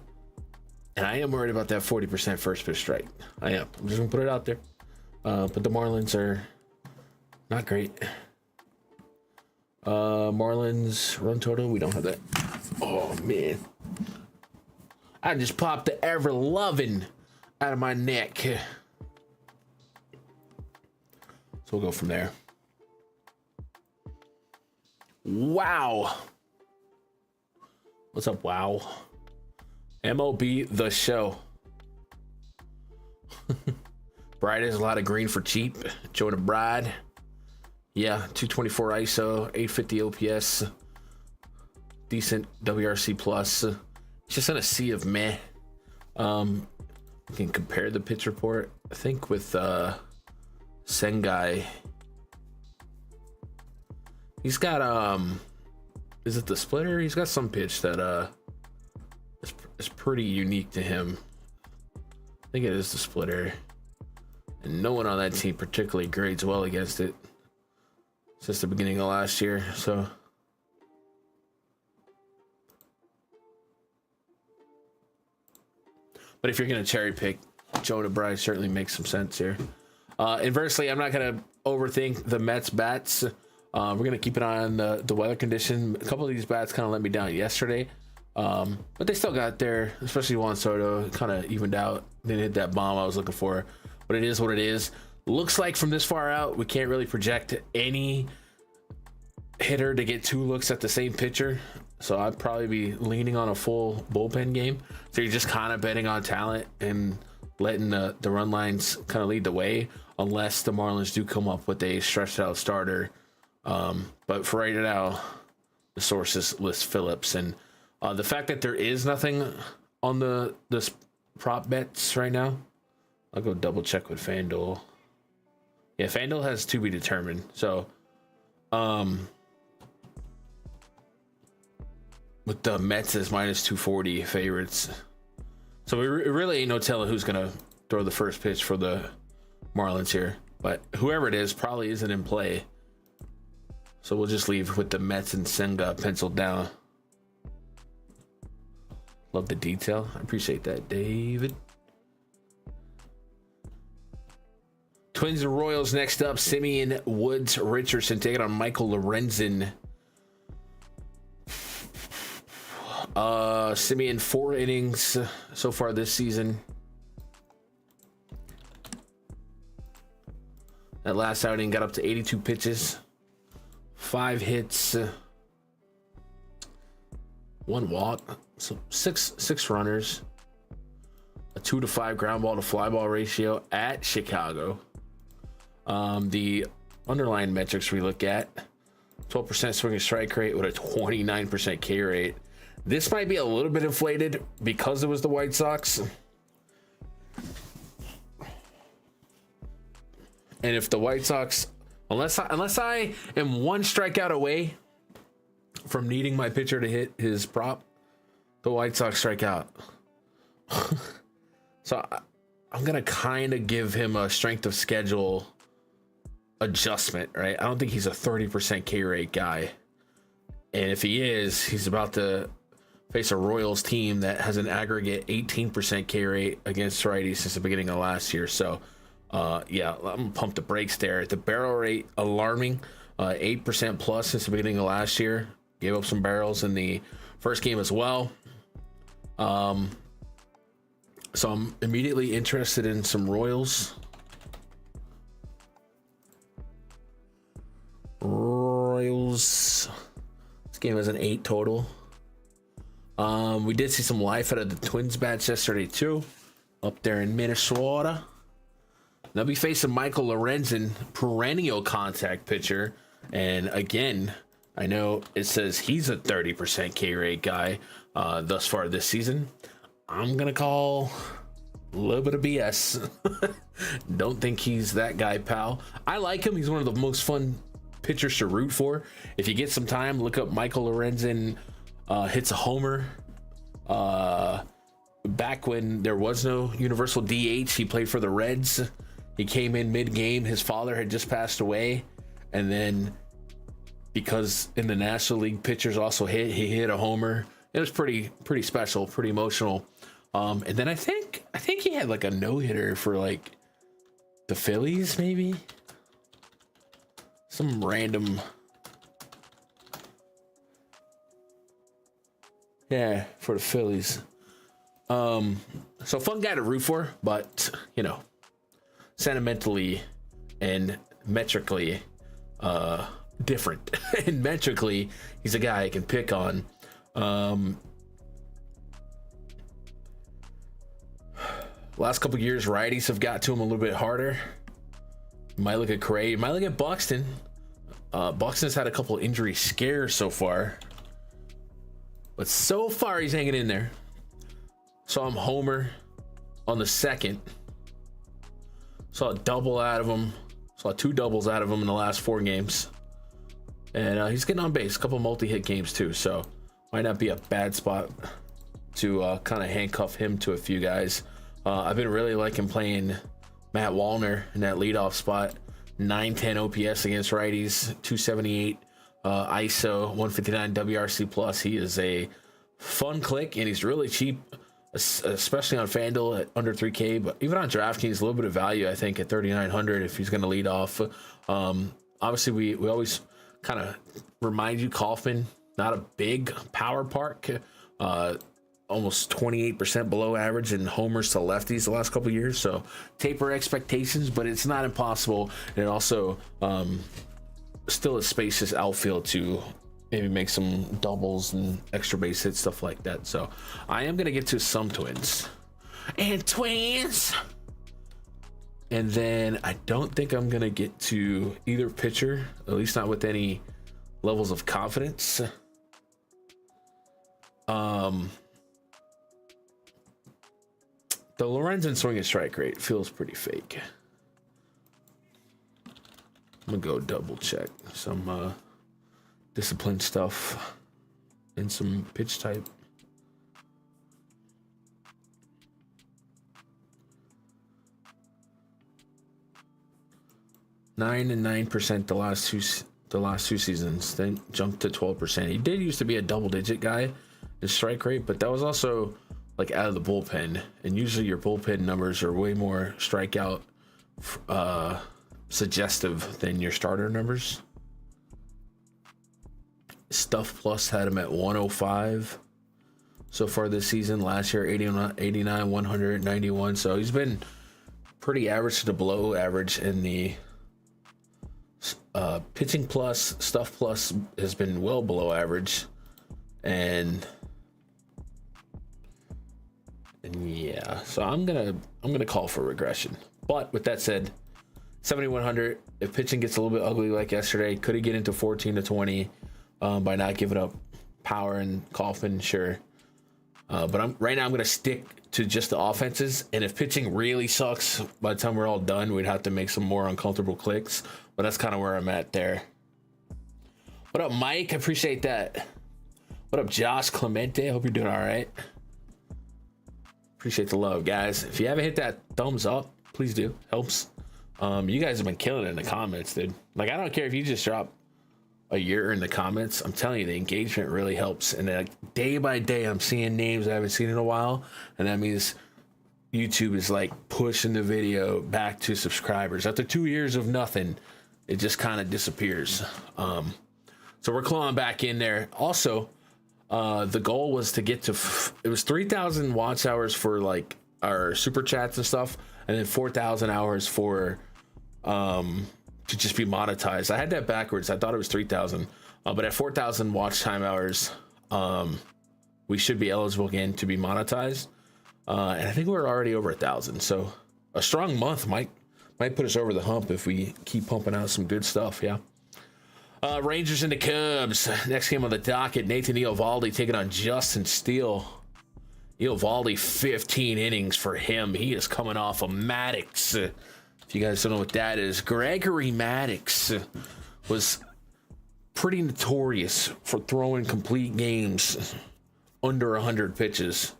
And I am worried about that 40% first pitch strike. I am. I'm just gonna put it out there. But the Marlins are not great. Marlins run total, we don't have that. Oh man, I just popped the ever loving out of my neck. So we'll go from there. Wow. What's up, wow? MLB The Show. Bride has a lot of green for cheap. Jonah Bride. Yeah, 224 ISO, 850 OPS. Decent WRC plus. Just in a sea of meh. We can compare the pitch report. I think with Sengai, he's got is it the splitter? He's got some pitch that is pretty unique to him. I think it is the splitter, and no one on that team particularly grades well against it since the beginning of last year. So but if you're gonna cherry pick, Jonah Bride certainly makes some sense here. Inversely, I'm not gonna overthink the Mets bats. We're gonna keep an eye on the weather condition. A couple of these bats kind of let me down yesterday, but they still got there, especially Juan Soto. Kind of evened out. They didn't hit that bomb I was looking for, but it is what it is. Looks like from this far out, we can't really project any hitter to get two looks at the same pitcher. So I'd probably be leaning on a full bullpen game. So you're just kind of betting on talent and letting the run lines kind of lead the way, unless the Marlins do come up with a stretched out starter. But for right now, the sources list Phillips, and the fact that there is nothing on the prop bets right now, I'll go double check with Fanduel. Yeah, Fanduel has to be determined. So, with the Mets as minus 240 favorites, so it really ain't no telling who's gonna throw the first pitch for the Marlins here. But whoever it is probably isn't in play. So we'll just leave with the Mets and Senga penciled down. Love the detail. I appreciate that, David. Twins and Royals next up. Simeon Woods Richardson taking on Michael Lorenzen. Simeon 4 innings so far this season. That last outing got up to 82 pitches, 5 hits, 1 walk, so six runners, a 2-to-5 ground ball to fly ball ratio at Chicago. The underlying metrics we look at: 12% swing and strike rate with a 29% K rate. This might be a little bit inflated because it was the White Sox. And if the White Sox, unless I am 1 strikeout away from needing my pitcher to hit his prop, the White Sox strike out. So I'm going to kind of give him a strength of schedule adjustment, right? I don't think he's a 30% K rate guy. And if he is, he's about to face a Royals team that has an aggregate 18% K rate against righties since the beginning of last year. So, yeah, I'm gonna pump the brakes there. The barrel rate, alarming, 8% plus since the beginning of last year. Gave up some barrels in the first game as well. So I'm immediately interested in some Royals. This game has an 8 total. We did see some life out of the Twins bats yesterday too, up there in Minnesota. They'll be facing Michael Lorenzen, perennial contact pitcher, and again, I know it says he's a 30% K rate guy thus far this season. I'm gonna call a little bit of BS. Don't think he's that guy, pal. I like him. He's one of the most fun pitchers to root for. If you get some time, look up Michael Lorenzen hits a homer. Back when there was no universal DH, he played for the Reds. He came in mid-game. His father had just passed away, and then because in the National League pitchers also he hit a homer. It was pretty special, pretty emotional. And then I think he had like a no-hitter for like the Phillies, maybe some random. Yeah, for the Phillies. So fun guy to root for, but you know, sentimentally and metrically different. And metrically, he's a guy I can pick on. Last couple years, righties have got to him a little bit harder. You might look at Correa, you might look at Buxton. Buxton's had a couple injury scares so far, but so far he's hanging in there. Saw him homer on the second. Saw a double out of him. Saw 2 doubles out of him in the last 4 games. And he's getting on base. A couple multi-hit games too. So might not be a bad spot to kind of handcuff him to a few guys. I've been really liking playing Matt Wallner in that leadoff spot. 910 OPS against righties. 278 ISO. 159 WRC plus. He is a fun click and he's really cheap, especially on Fanduel at under 3K, but even on DraftKings, a little bit of value, I think, at 3,900 if he's going to lead off. Obviously, we always kind of remind you, Kaufman, not a big power park, almost 28% below average in homers to lefties the last couple of years, so taper expectations, but it's not impossible. And it also still a spacious outfield to maybe make some doubles and extra base hits, stuff like that. So I am going to get to some Twins. And then I don't think I'm going to get to either pitcher, at least not with any levels of confidence. The Lorenzen swing and strike rate feels pretty fake. I'm going to go double check some discipline stuff and some pitch type. Nine and 9% the last two seasons, then jumped to 12%. He did used to be a double-digit guy in strike rate, but that was also like out of the bullpen. And usually your bullpen numbers are way more strikeout suggestive than your starter numbers. Stuff Plus had him at 105 so far this season. Last year, 89, 100, 91. So he's been pretty average to below average in the pitching plus. Stuff Plus has been well below average. And yeah, so I'm gonna call for regression. But with that said, 7,100. If pitching gets a little bit ugly like yesterday, could he get into 14 to 20? By not giving up power and Kaufman, sure. But right now I'm going to stick to just the offenses. And if pitching really sucks, by the time we're all done, we'd have to make some more uncomfortable clicks. But that's kind of where I'm at there. What up, Mike? I appreciate that. What up, Josh Clemente? I hope you're doing all right. Appreciate the love, guys. If you haven't hit that thumbs up, please do. Helps. You guys have been killing it in the comments, dude. Like, I don't care if you just drop a year in the comments. I'm telling you, the engagement really helps. And then, like, day by day, I'm seeing names I haven't seen in a while, and that means YouTube is like pushing the video back to subscribers. After 2 years of nothing, it just kind of disappears. So we're clawing back in there. Also, the goal was to get to it was 3,000 watch hours for like our super chats and stuff, and then 4,000 hours for to just be monetized. I had that backwards. I thought it was 3,000, but at 4,000 watch time hours, we should be eligible again to be monetized. And I think we're already over 1,000. So a strong month might put us over the hump if we keep pumping out some good stuff. Yeah. Rangers and the Cubs. Next game on the docket, Nathan Eovaldi taking on Justin Steele. Eovaldi, 15 innings for him. He is coming off of Maddox. If you guys don't know what that is, Gregory Maddox was pretty notorious for throwing complete games under 100 pitches.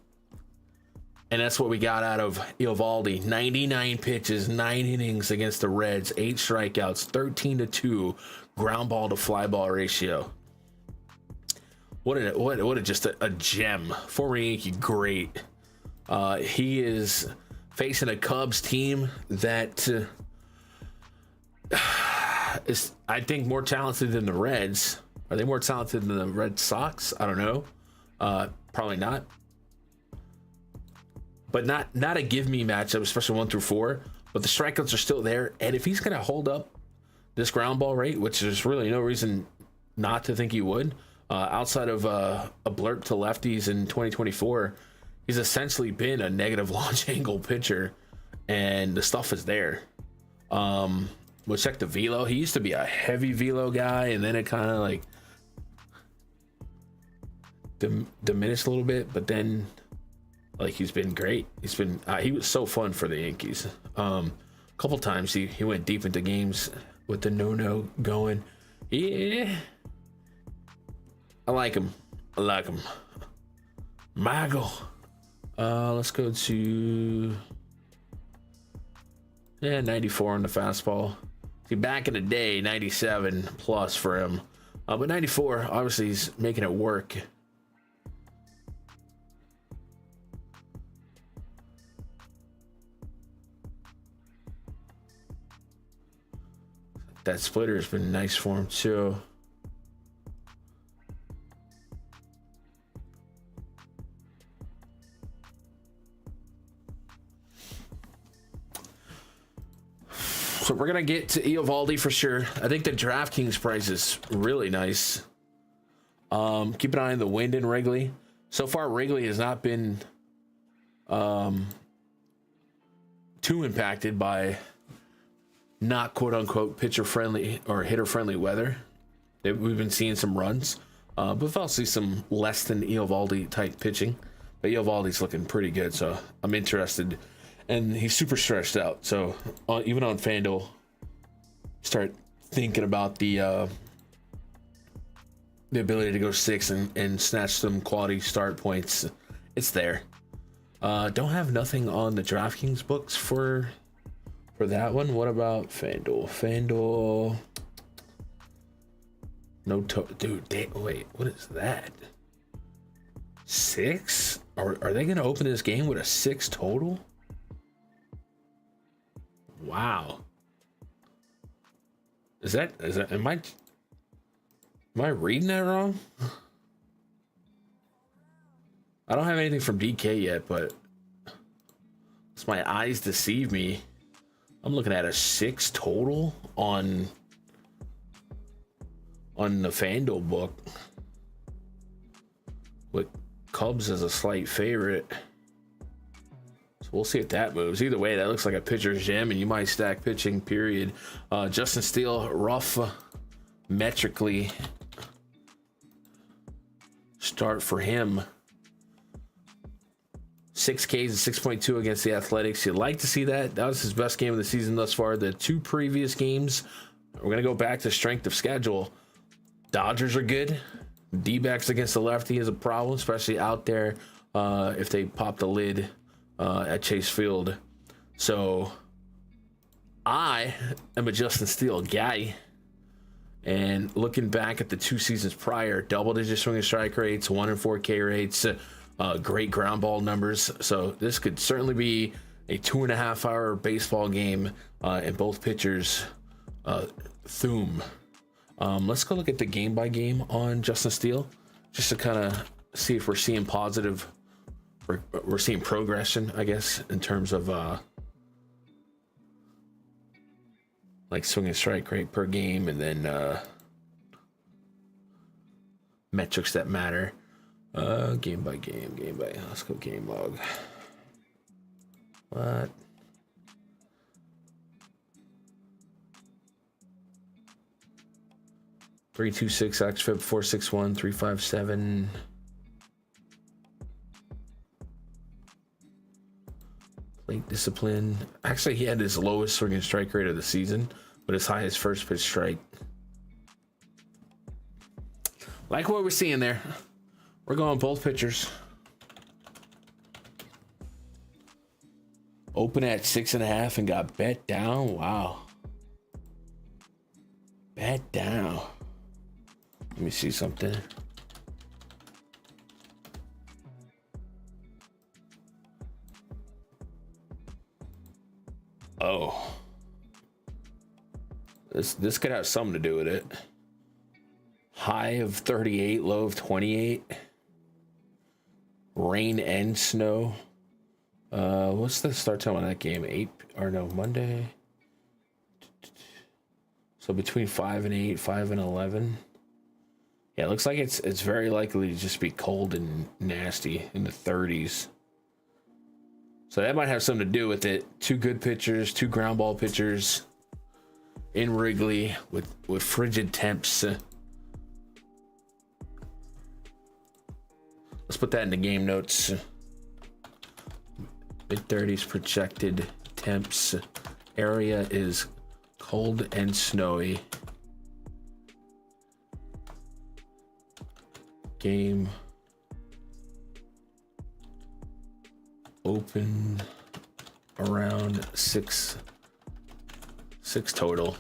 And that's what we got out of Eovaldi. 99 pitches, 9 innings against the Reds, 8 strikeouts, 13-2 ground ball to fly ball ratio. What a just a gem. Former Yankee great. He is facing a Cubs team that is, I think, more talented than the Reds. Are they more talented than the Red Sox? I don't know. Probably not. But not a give me matchup, especially 1 through 4. But the strikeouts are still there, and if he's gonna hold up this ground ball rate, which there's really no reason not to think he would, outside of a blurb to lefties in 2024, he's essentially been a negative launch angle pitcher, and the stuff is there. We'll check the velo. He used to be a heavy velo guy, and then it kind of like diminished a little bit, but then. Like, he's been great. He was so fun for the Yankees. A couple times he went deep into games with the no going. Yeah, I like him. Michael. Let's go to 94 on the fastball. See, back in the day, 97 plus for him. But 94, obviously, he's making it work. That splitter has been nice for him too. So we're gonna get to Eovaldi for sure. I think the DraftKings price is really nice. Keep an eye on the wind in Wrigley. So far, Wrigley has not been too impacted by not quote unquote pitcher friendly or hitter friendly weather. We've been seeing some runs, but we'll also see some less than Eovaldi type pitching. But Eovaldi's looking pretty good, so I'm interested. And he's super stretched out, so even on Fanduel, start thinking about the ability to go 6 and snatch some quality start points. It's there. Don't have nothing on the DraftKings books for that one. What about Fanduel? No dude. Wait, what is that? 6? Are they gonna open this game with a 6 total? Wow. Is that am I reading that wrong? I don't have anything from DK yet, but it's my eyes deceive me. I'm looking at a 6 total on the Fanduel book with Cubs as a slight favorite. So we'll see if that moves. Either way, that looks like a pitcher's gem, and you might stack pitching, period. Justin Steele, rough metrically start for him. 6 Ks and 6.2 against the Athletics. You'd like to see that. That was his best game of the season thus far. The 2 previous games, we're going to go back to strength of schedule. Dodgers are good. D-backs against the lefty is a problem, especially out there if they pop the lid at Chase Field. So I am a Justin Steele guy. And looking back at the 2 seasons prior, double-digit swing and strike rates, 1 and 4 K rates, great ground ball numbers. So this could certainly be a 2.5-hour baseball game, and both pitchers thum. Let's go look at the game by game on Justin Steele, just to kind of see if we're seeing positive, we're seeing progression, I guess, in terms of like swing and strike rate per game, and then metrics that matter. Game by game, let's go game log. What? .326 xFIP, 461, 357. Plate discipline. Actually, he had his lowest swing and strike rate of the season, but his highest first pitch strike. Like what we're seeing there. We're going both pitchers. Open at 6.5 and got bet down. Wow. Bet down. Let me see something. Oh. This could have something to do with it. High of 38, low of 28. Rain and snow. What's the start time on that game? Monday. So between 5 and 8, 5 and 11. Yeah, it looks like it's very likely to just be cold and nasty in the 30s. So that might have something to do with it. 2 good pitchers, 2 ground ball pitchers in Wrigley with frigid temps. Let's put that in the game notes. Mid-30s projected temps. Area is cold and snowy. Game open around 6 total.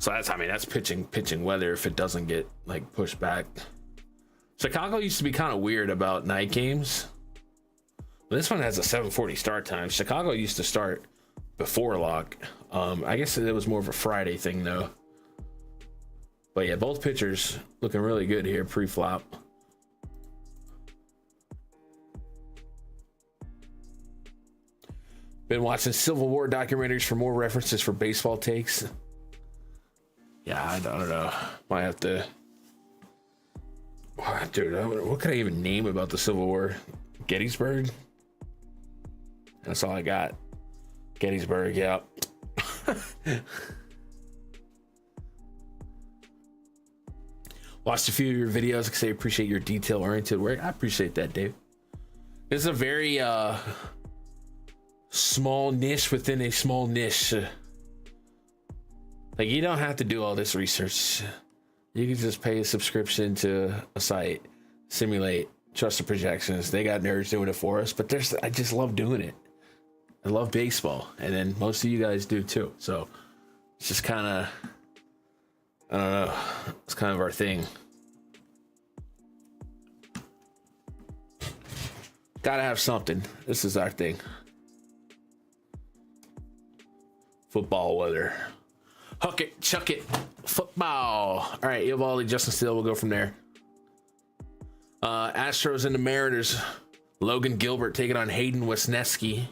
So that's pitching weather if it doesn't get like pushed back. Chicago used to be kind of weird about night games. This one has a 7:40 start time. Chicago used to start before lock. I guess it was more of a Friday thing though. But yeah, both pitchers looking really good here pre-flop. Been watching Civil War documentaries for more references for baseball takes. Yeah, I don't know. Might have to. Dude, what could I even name about the Civil War? Gettysburg? That's all I got. Gettysburg, yeah. Watched a few of your videos because I appreciate your detail-oriented work. I appreciate that, Dave. It's a very small niche within a small niche. Like, you don't have to do all this research. You can just pay a subscription to a site, simulate, trust the projections. They got nerds doing it for us, but I just love doing it. I love baseball, and then most of you guys do too. So it's just kind of, I don't know, it's kind of our thing. Gotta have something. This is our thing. Football weather. Hook it, chuck it, football. All right, Eovaldi, Justin Steele, we'll go from there. Astros and the Mariners. Logan Gilbert taking on Hayden Wesneski.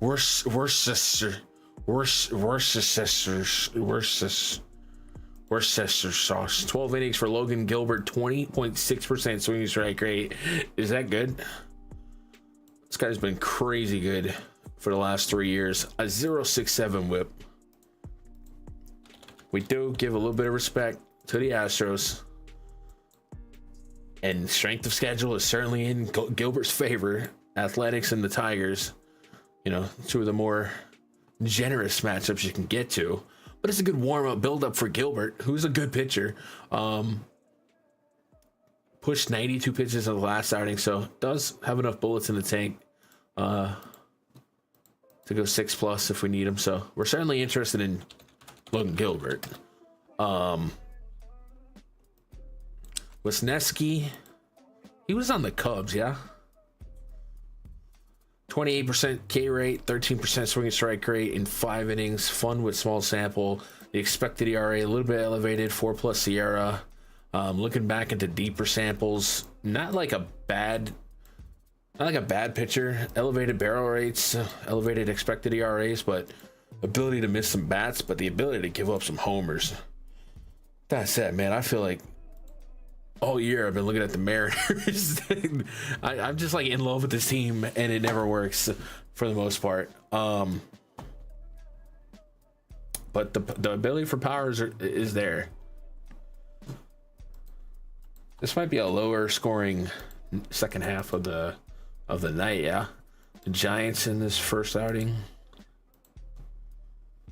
Worcester sauce. 12 innings for Logan Gilbert, 20.6% swinging strike rate. Is that good? This guy's been crazy good for the last 3 years. A 0.67 whip. We do give a little bit of respect to the Astros. And strength of schedule is certainly in Gilbert's favor. Athletics and the Tigers, you know, 2 of the more generous matchups you can get to. But it's a good warm-up build-up for Gilbert, who's a good pitcher. pushed 92 pitches in the last outing, so does have enough bullets in the tank to go 6+ if we need him. So we're certainly interested in Logan Gilbert. Wisniewski, he was on the Cubs, yeah. 28% K rate, 13% swing and strike rate in 5 innings. Fun with small sample. The expected ERA a little bit elevated, 4+ Sierra. Looking back into deeper samples, not like a bad pitcher. Elevated barrel rates, elevated expected ERAs, but ability to miss some bats, but the ability to give up some homers. That said, man, I feel like all year I've been looking at the Mariners. I'm just like in love with this team, and it never works for the most part. But the ability for power is there. This might be a lower scoring second half of the night, yeah. The Giants in this first outing.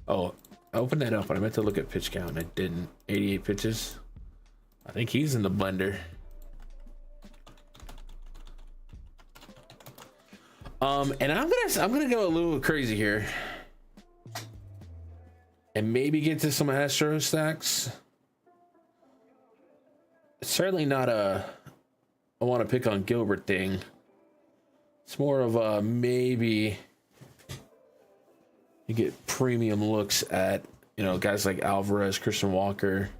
Oh, I opened that up, but I meant to look at pitch count and I didn't. 88 pitches. I think he's in the blender. And I'm gonna go a little crazy here and maybe get to some Astro stacks. It's certainly not a I want to pick on Gilbert thing. It's more of a maybe you get premium looks at, you know, guys like Alvarez, Christian Walker.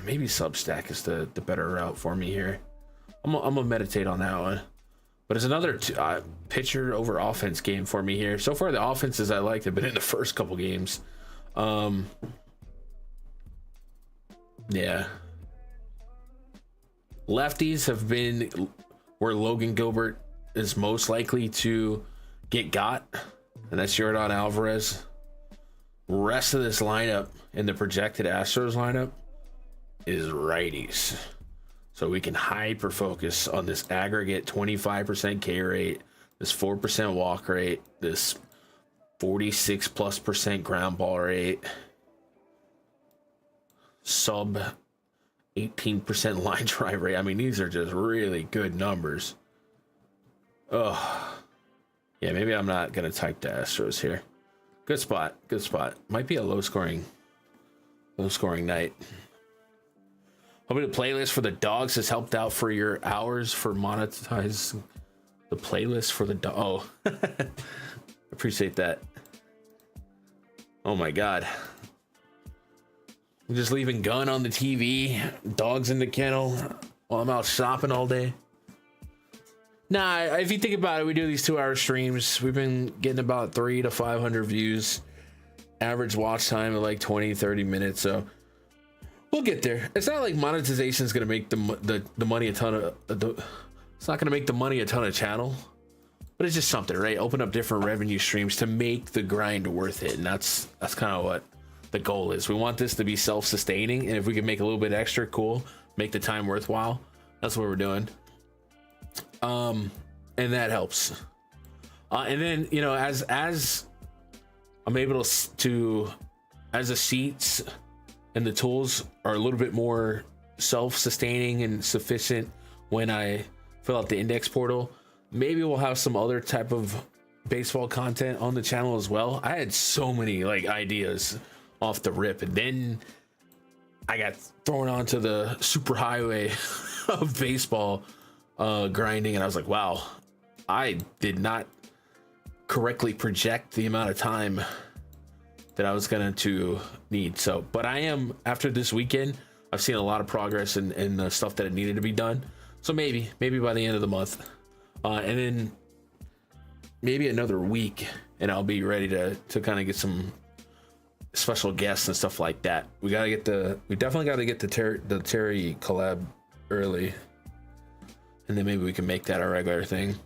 Maybe Substack is the better route for me here. I'm gonna meditate on that one. But it's another pitcher over offense game for me here. So far, the offenses I liked have been in the first couple games. Yeah. Lefties have been where Logan Gilbert is most likely to get got, and that's Yordan Alvarez. Rest of this lineup in the projected Astros lineup is righties. So we can hyper focus on this aggregate 25% K rate, this 4% walk rate, this 46+% ground ball rate, sub 18% line drive rate. I mean, these are just really good numbers. Oh, yeah, maybe I'm not gonna type the Astros here. Good spot, good spot. Might be a low scoring night. Hoping the playlist for the dogs has helped out for your hours for monetize the playlist for the dog. Oh, appreciate that. Oh my God. I'm just leaving gun on the TV, dogs in the kennel while I'm out shopping all day. Nah, if you think about it, we do these 2-hour streams. We've been getting about 300 to 500 views. Average watch time of like 20-30 minutes. So we'll get there. It's not like monetization is going to make the money a ton of... it's not going to make the money a ton of channel. But it's just something, right? Open up different revenue streams to make the grind worth it. And that's kind of what the goal is. We want this to be self-sustaining. And if we can make a little bit extra, cool. Make the time worthwhile. That's what we're doing. And that helps. And then, you know, as I'm able to as the seats and the tools are a little bit more self-sustaining and sufficient when I fill out the index portal, maybe we'll have some other type of baseball content on the channel as well. I had so many like ideas off the rip, and then I got thrown onto the super highway of baseball grinding, and I was like, wow, I did not correctly project the amount of time that I was going to need. So, but I am, after this weekend, I've seen a lot of progress in the stuff that it needed to be done. So maybe by the end of the month, and then maybe another week, and I'll be ready to kind of get some special guests and stuff like that. We definitely got to get the Terry collab early, and then maybe we can make that a regular thing.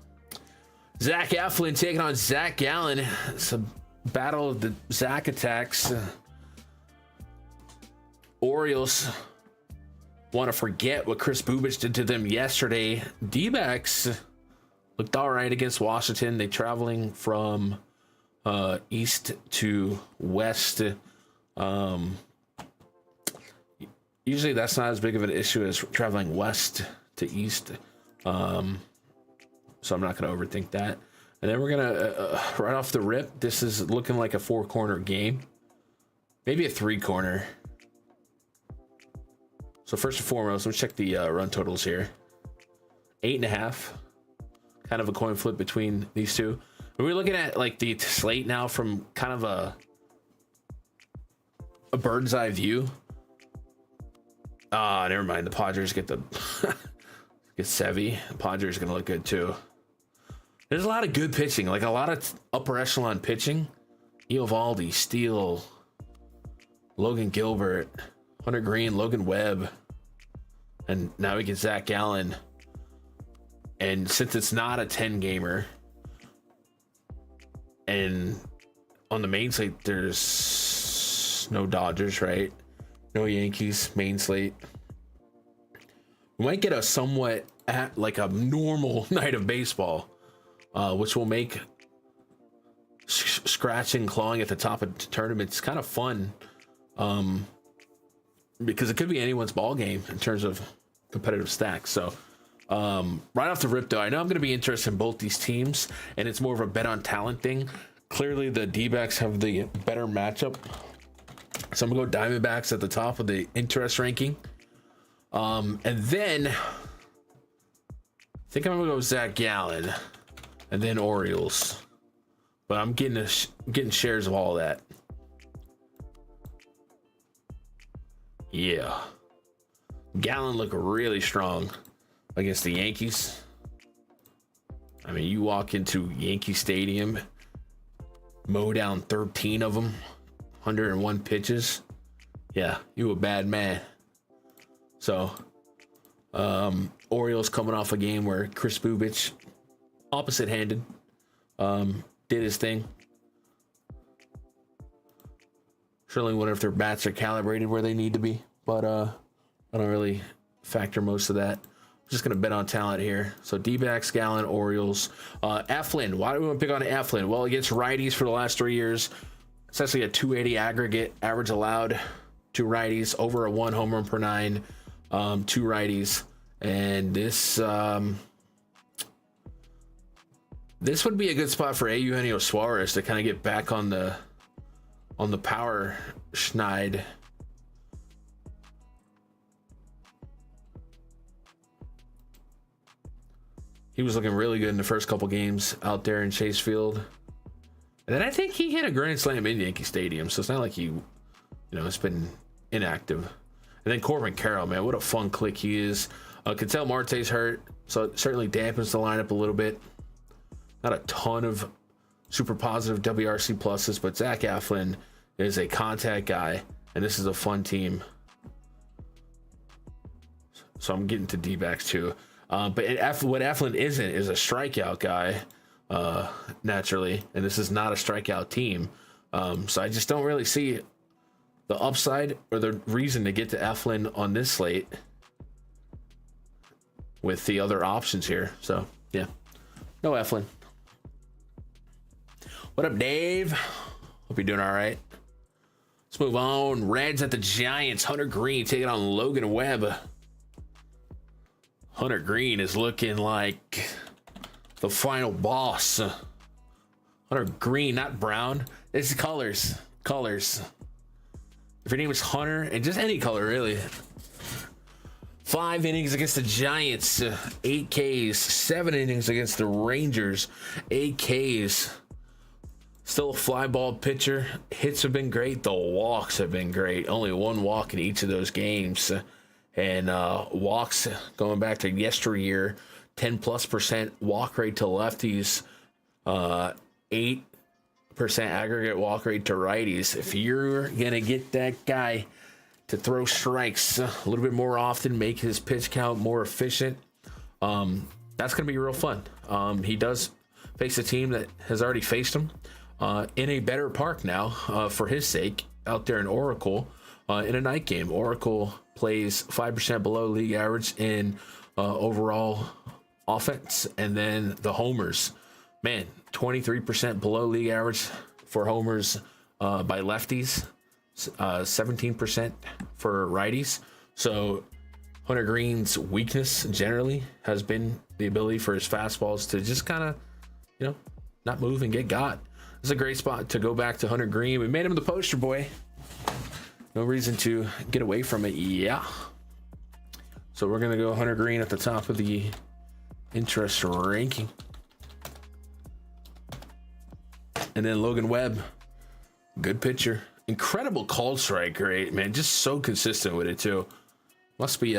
Zach Eflin taking on Zach Gallen. It's a battle of the Zach attacks. Orioles want to forget what Chris Bubich did to them yesterday. D-backs looked all right against Washington. They traveling from east to west. usually that's not as big of an issue as traveling west to east. So I'm not going to overthink that. And then we're going to, right off the rip, this is looking like a 4-corner game. Maybe a 3-corner. So first and foremost, let's check the run totals here. 8.5. Kind of a coin flip between these two. We're looking at like the slate now from kind of a bird's eye view. Never mind. The Padres get the get Sevy. The Padres are going to look good too. There's a lot of good pitching, like a lot of upper echelon pitching. Eovaldi, Steele, Logan Gilbert, Hunter Green, Logan Webb, and now we get Zach Gallen. And since it's not a 10-gamer, and on the main slate there's no Dodgers, right? No Yankees, main slate. We might get a somewhat like a normal night of baseball, which will make scratching, clawing at the top of tournaments kind of fun, because it could be anyone's ball game in terms of competitive stacks. So right off the rip though, I know I'm going to be interested in both these teams, and it's more of a bet on talent thing. Clearly the D-backs have the better matchup, so I'm gonna go Diamondbacks at the top of the interest ranking, and then I think I'm gonna go Zach Gallen, and then Orioles. But I'm getting shares of all that. Yeah, Gallen looked really strong against the Yankees. I mean, you walk into Yankee Stadium, mow down 13 of them, 101 pitches. Yeah, you a bad man. So, Orioles coming off a game where Chris Bubich, opposite-handed, did his thing. Certainly wonder if their bats are calibrated where they need to be, but I don't really factor most of that. I'm just going to bet on talent here. So D-backs, Gallen, Orioles. Eflin, why do we want to pick on Eflin? Well, against righties for the last 3 years, it's actually a 280 aggregate average allowed to righties, over a 1 home run per 9 to righties. And this this would be a good spot for Eugenio Suarez to kind of get back on the power schneid. He was looking really good in the first couple games out there in Chase Field. And then I think he hit a grand slam in Yankee Stadium, so it's not like he, it's been inactive. And then Corbin Carroll, man, what a fun click he is. Ketel Marte's hurt, so it certainly dampens the lineup a little bit. Not a ton of super positive WRC pluses, but Zach Eflin is a contact guy, and this is a fun team. So I'm getting to D-backs too. But what Eflin isn't is a strikeout guy, naturally, and this is not a strikeout team. So I just don't really see the upside or the reason to get to Eflin on this slate with the other options here. So yeah, no Eflin. What up, Dave? Hope you're doing all right. Let's move on. Reds at the Giants. Hunter Green taking on Logan Webb. Hunter Green is looking like the final boss. Hunter Green, not Brown. It's colors. Colors. If your name is Hunter, and just any color, really. 5 innings against the Giants, 8 Ks. 7 innings against the Rangers, 8 Ks. Still a fly ball pitcher. Hits have been great. The walks have been great. Only 1 walk in each of those games. And walks going back to yesteryear, 10+% walk rate to lefties, 8% aggregate walk rate to righties. If you're gonna get that guy to throw strikes a little bit more often, make his pitch count more efficient, that's gonna be real fun. He does face a team that has already faced him in a better park now, for his sake, out there in Oracle, in a night game. Oracle plays 5% below league average in overall offense, and then the homers, man, 23% below league average for homers by lefties, 17% for righties. So Hunter Green's weakness generally has been the ability for his fastballs to just kind of, you know, not move and get got. It's a great spot to go back to Hunter Green. We made him the poster boy. No reason to get away from it. Yeah. So we're going to go Hunter Green at the top of the interest ranking. And then Logan Webb, good pitcher. Incredible call strike rate, man. Just so consistent with it, too. Must be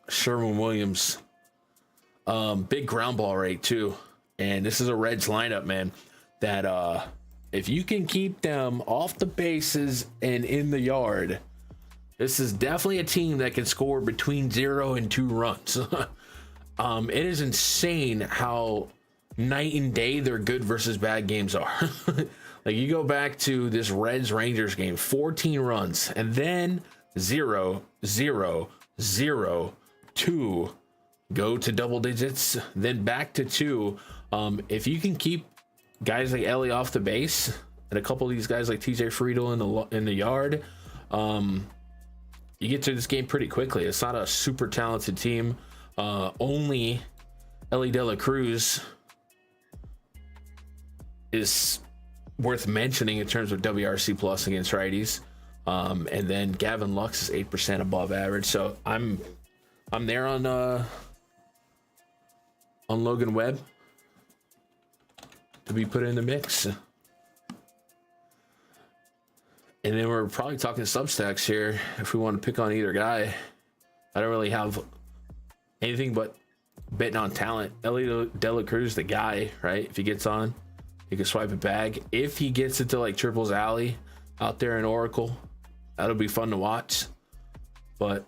Sherwin-Williams. Big ground ball rate, too. And this is a Reds lineup, man, that if you can keep them off the bases and in the yard, this is definitely a team that can score between 0 and 2 runs. It is insane how night and day their good versus bad games are. Like, you go back to this Reds Rangers game, 14 runs, and then 0, 0, 0, 2, go to double digits, then back to 2. If you can keep guys like Ellie off the base and a couple of these guys like TJ Friedel in the yard, you get to this game pretty quickly. It's not a super talented team. Only Ellie De La Cruz is worth mentioning in terms of WRC plus against righties. And then Gavin Lux is 8% above average. So I'm there on Logan Webb to be put in the mix. And then we're probably talking Substacks here if we want to pick on either guy. I don't really have anything but betting on talent. Ellie De La Cruz, the guy, right? If he gets on, he can swipe it back. If he gets into like Triples Alley out there in Oracle, that'll be fun to watch. But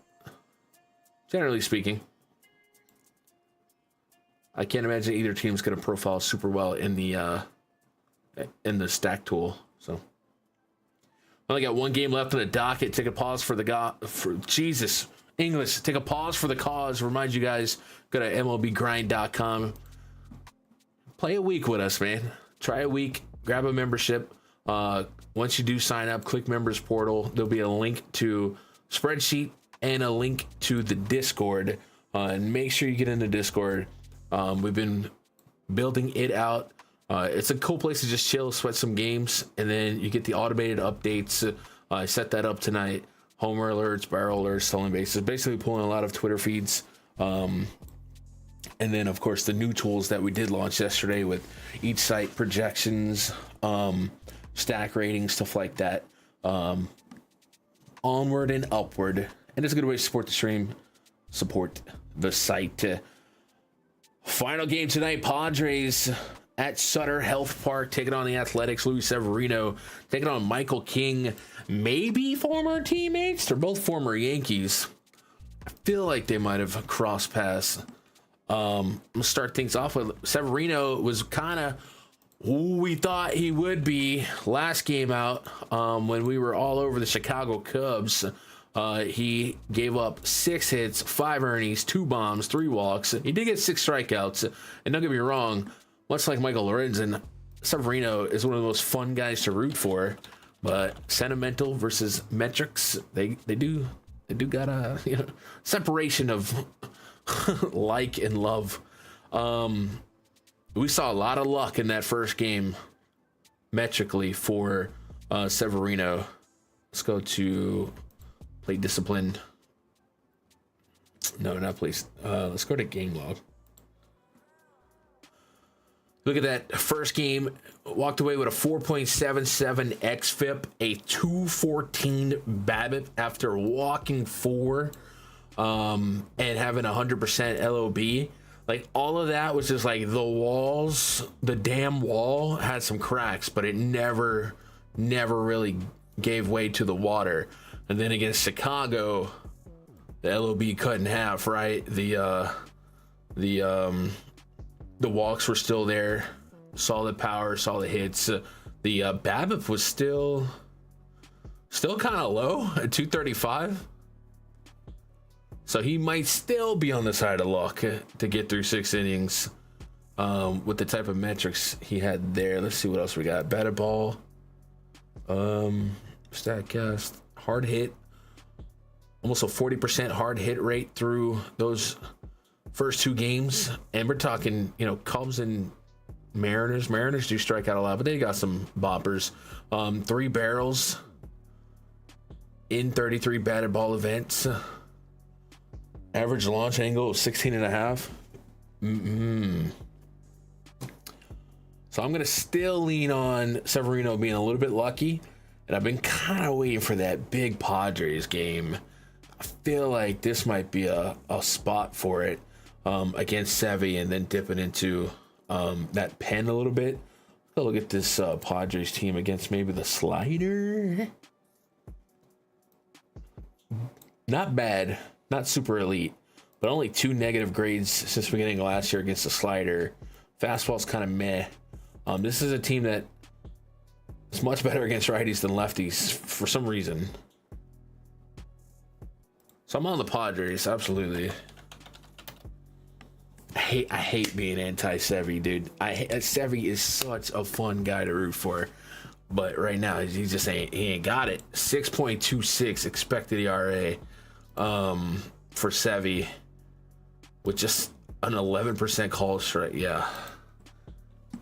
generally speaking, I can't imagine either team's going to profile super well in the stack tool. So only got one game left on the docket. Take a pause for Jesus English. Take a pause for the cause. Remind you guys, go to MLBgrind.com. Play a week with us, man. Try a week. Grab a membership. Once you do sign up, click members portal. There'll be a link to spreadsheet and a link to the Discord. And make sure you get in the Discord. We've been building it out. It's a cool place to just chill, sweat some games, and then you get the automated updates. I set that up tonight. Homer alerts, barrel alerts, stolen bases, basically pulling a lot of Twitter feeds. And then, of course, the new tools that we did launch yesterday with each site projections, stack ratings, stuff like that. Onward and upward. And it's a good way to support the stream, support the site. Final game tonight, Padres at Sutter Health Park, taking on the Athletics. Luis Severino taking on Michael King. Maybe former teammates. They're both former Yankees. I feel like they might have crossed paths. I'm gonna start things off with Severino. Was kind of who we thought he would be last game out, when we were all over the Chicago Cubs. He gave up 6 hits, 5 earnings, 2 bombs, 3 walks. He did get 6 strikeouts. And don't get me wrong, much like Michael Lorenzen, Severino is one of the most fun guys to root for. But sentimental versus metrics, they do got a separation of like and love. We saw a lot of luck in that first game metrically for Severino. Let's go to play discipline. No, not please. Let's go to game log. Look at that first game. Walked away with a 4.77 xFIP, a 214 BABIP after walking 4 and having 100% LOB. Like, all of that was just like the walls, the damn wall had some cracks, but it never really gave way to the water. And then against Chicago, the LOB cut in half, right? The walks were still there, solid power, solid hits. The BABIP was still kind of low at 235. So he might still be on the side of luck to get through 6 innings with the type of metrics he had there. Let's see what else we got. Batted ball, StatCast, hard hit, almost a 40% hard hit rate through those first 2 games. And we're talking, you know, Cubs and Mariners. Mariners do strike out a lot, but they got some boppers. 3 barrels in 33 batted ball events. Average launch angle of 16.5. So I'm going to still lean on Severino being a little bit lucky. And I've been kind of waiting for that big Padres game. I feel like this might be a spot for it against Sevy, and then dipping into that pen a little bit. Look at this Padres team against maybe the slider. Not bad, not super elite, but only 2 negative grades since the beginning of last year against the slider. Fastball's kind of meh. This is a team that is much better against righties than lefties for some reason. So I'm on the Padres, absolutely. I hate being anti-Sevy, dude. Sevy is such a fun guy to root for, but right now he ain't got it. 6.26 expected ERA for Sevy, with just an 11% call strike. Yeah,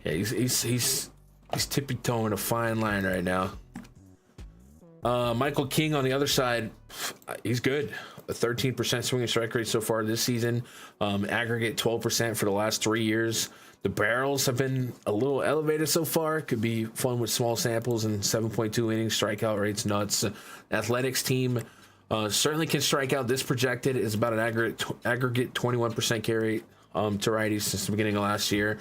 he's tippy-toeing a fine line right now. Michael King on the other side, he's good. A 13% swinging strike rate so far this season. Aggregate 12% for the last 3 years. The barrels have been a little elevated so far. Could be fun with small samples, and 7.2 innings. Strikeout rate's nuts. Athletics team certainly can strike out. This projected is about an aggregate 21% carry to righties since the beginning of last year.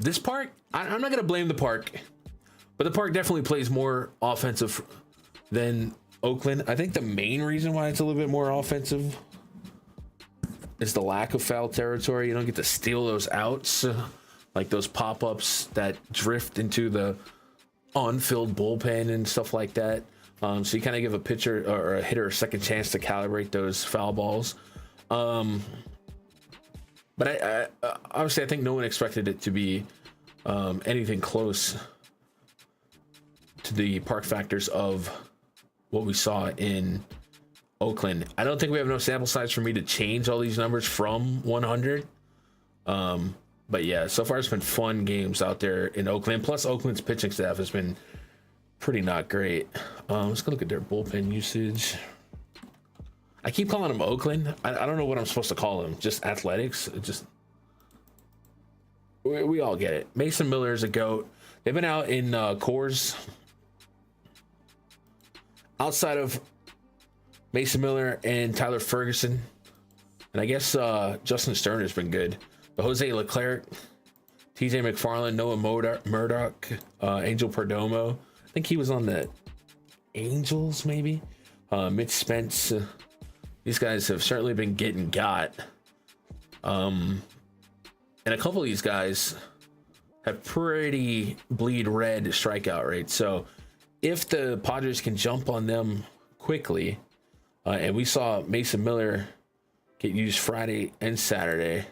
This park, I'm not going to blame the park, but the park definitely plays more offensive than Oakland. I think the main reason why it's a little bit more offensive is the lack of foul territory. You don't get to steal those outs, like those pop-ups that drift into the on-field bullpen and stuff like that. So you kind of give a pitcher or a hitter a second chance to calibrate those foul balls. But I obviously, I think no one expected it to be anything close to the park factors of what we saw in Oakland. I don't think we have enough sample size for me to change all these numbers from 100. But yeah, so far it's been fun games out there in Oakland. Plus Oakland's pitching staff has been pretty not great. Let's go look at their bullpen usage. I keep calling them Oakland. I don't know what I'm supposed to call them. Just Athletics. We all get it. Mason Miller is a GOAT. They've been out in Coors. Outside of Mason Miller and Tyler Ferguson, and I guess Justin Stern has been good. But Jose Leclerc, TJ McFarland, Noah Murdoch, Angel Perdomo. I think he was on the Angels, maybe. Mitch Spence. These guys have certainly been getting got. And a couple of these guys have pretty bleed red strikeout rates. So if the Padres can jump on them quickly, and we saw Mason Miller get used Friday and Saturday.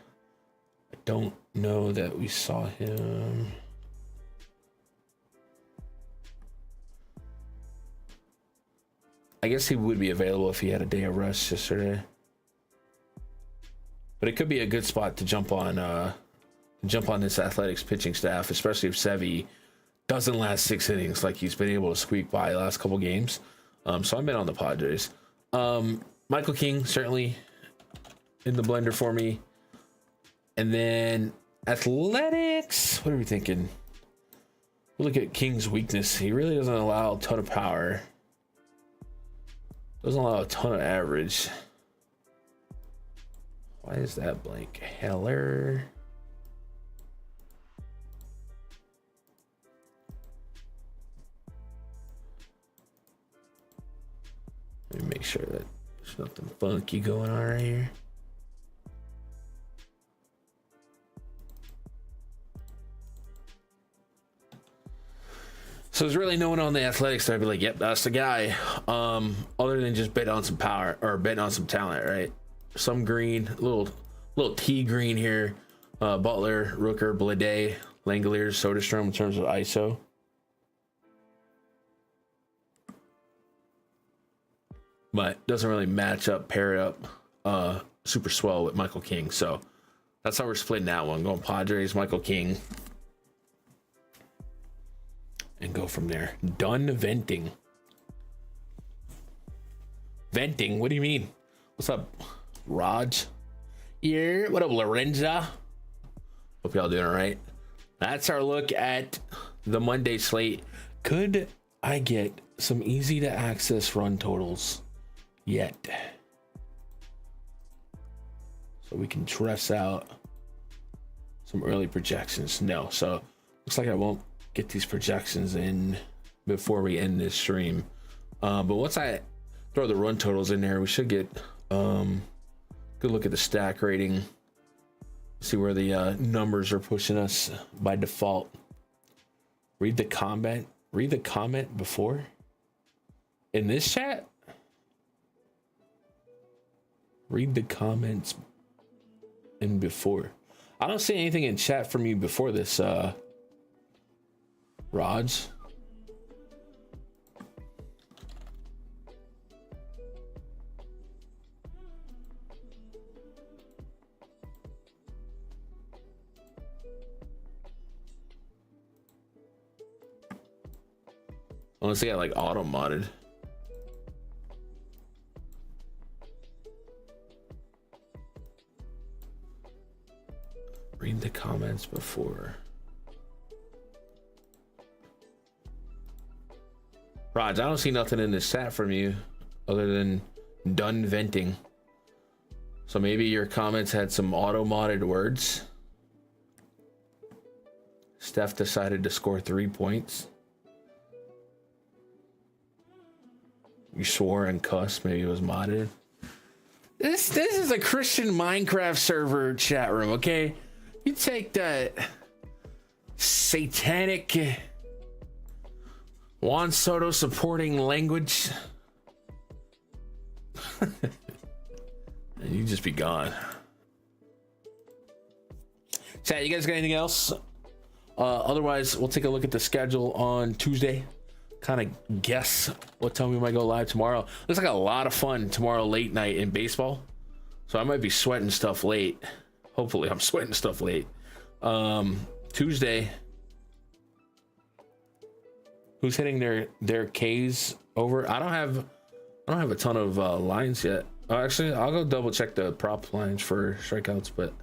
I don't know that we saw him. I guess he would be available if he had a day of rest yesterday. But it could be a good spot to jump on this Athletics pitching staff, especially if Sevy doesn't last 6 innings like he's been able to squeak by the last couple games. So I'm in on the Padres. Michael King certainly in the blender for me. And then Athletics, what are we thinking? We'll look at King's weakness. He really doesn't allow a ton of power. Doesn't allow a ton of average. Why is that blank? Heller. Let me make sure that there's nothing funky going on right here. So there's really no one on the Athletics that I'd be like, yep, that's the guy. Other than just bet on some power or bet on some talent, right? Some green, little T green here. Butler, Rooker, Blade, Langoliers, Soderstrom in terms of ISO. but doesn't really pair it up super swell with Michael King. So that's how we're splitting that one. Going Padres, Michael King, and go from there. Done venting. Venting? What do you mean? What's up, Raj? Yeah, what up, Lorenza? Hope y'all doing all right. That's our look at the Monday slate. Could I get some easy to access run totals yet, so we can dress out some early projections? No. So looks like I won't get these projections in before we end this stream. But once I throw the run totals in there, we should get good look at the stack rating, see where the numbers are pushing us by default. Read the comment before in this chat. Read the comments in before. I don't see anything in chat from you before this, Raj. Unless they got like auto modded. Read the comments before. Raj, I don't see nothing in this chat from you other than done venting. So maybe your comments had some auto modded words. Steph decided to score 3 points. You swore and cussed. Maybe it was modded. This is a Christian Minecraft server chat room, okay? You take that satanic Juan Soto supporting language and you just be gone. Chat, you guys got anything else? Otherwise, we'll take a look at the schedule on Tuesday. Kind of guess what time we might go live tomorrow. Looks like a lot of fun tomorrow late night in baseball. So I might be sweating stuff late. Hopefully I'm sweating stuff late. Tuesday. Who's hitting their K's over? I don't have a ton of lines yet. Actually, I'll go double check the prop lines for strikeouts, but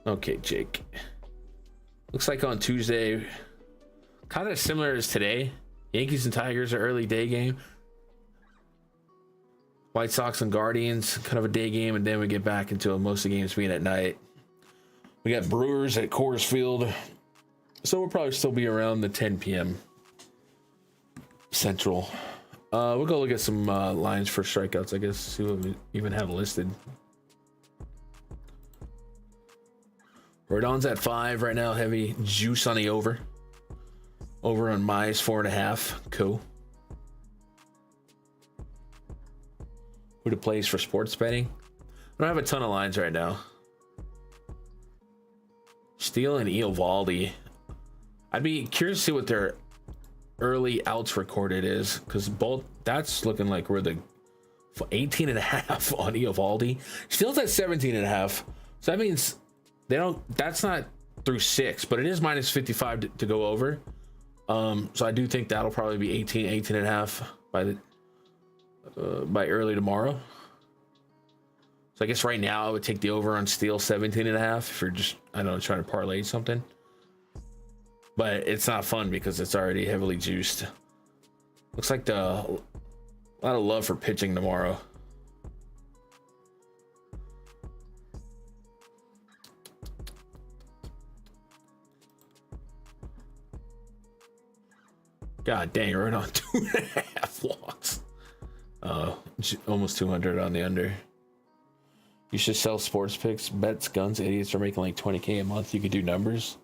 okay, Jake. Looks like on Tuesday, kind of similar as today. Yankees and Tigers are early day game. White Sox and Guardians, kind of a day game, and then we get back into most of the games being at night. We got Brewers at Coors Field, so we'll probably still be around the 10 p.m. Central. We'll go look at some lines for strikeouts, I guess, see what we even have listed. Rodon's at 5 right now, heavy juice on the over. Over on Mize 4.5. Cool. Who to place for sports betting? I don't have a ton of lines right now. Steele and Eovaldi. I'd be curious to see what their early outs recorded is, because both that's looking like we're the 18.5 on Eovaldi. Steele's at 17.5. So that means they don't. That's not through 6, but it is minus 55 to go over. So I do think that'll probably be 18.5 by early tomorrow. So I guess right now I would take the over on Steele 17.5 if you're just, I don't know, trying to parlay something. But it's not fun because it's already heavily juiced. Looks like a lot of love for pitching tomorrow. God dang, right on 2.5 walks. Almost 200 on the under. You should sell sports picks, bets, guns. Idiots are making like 20K a month. You could do numbers.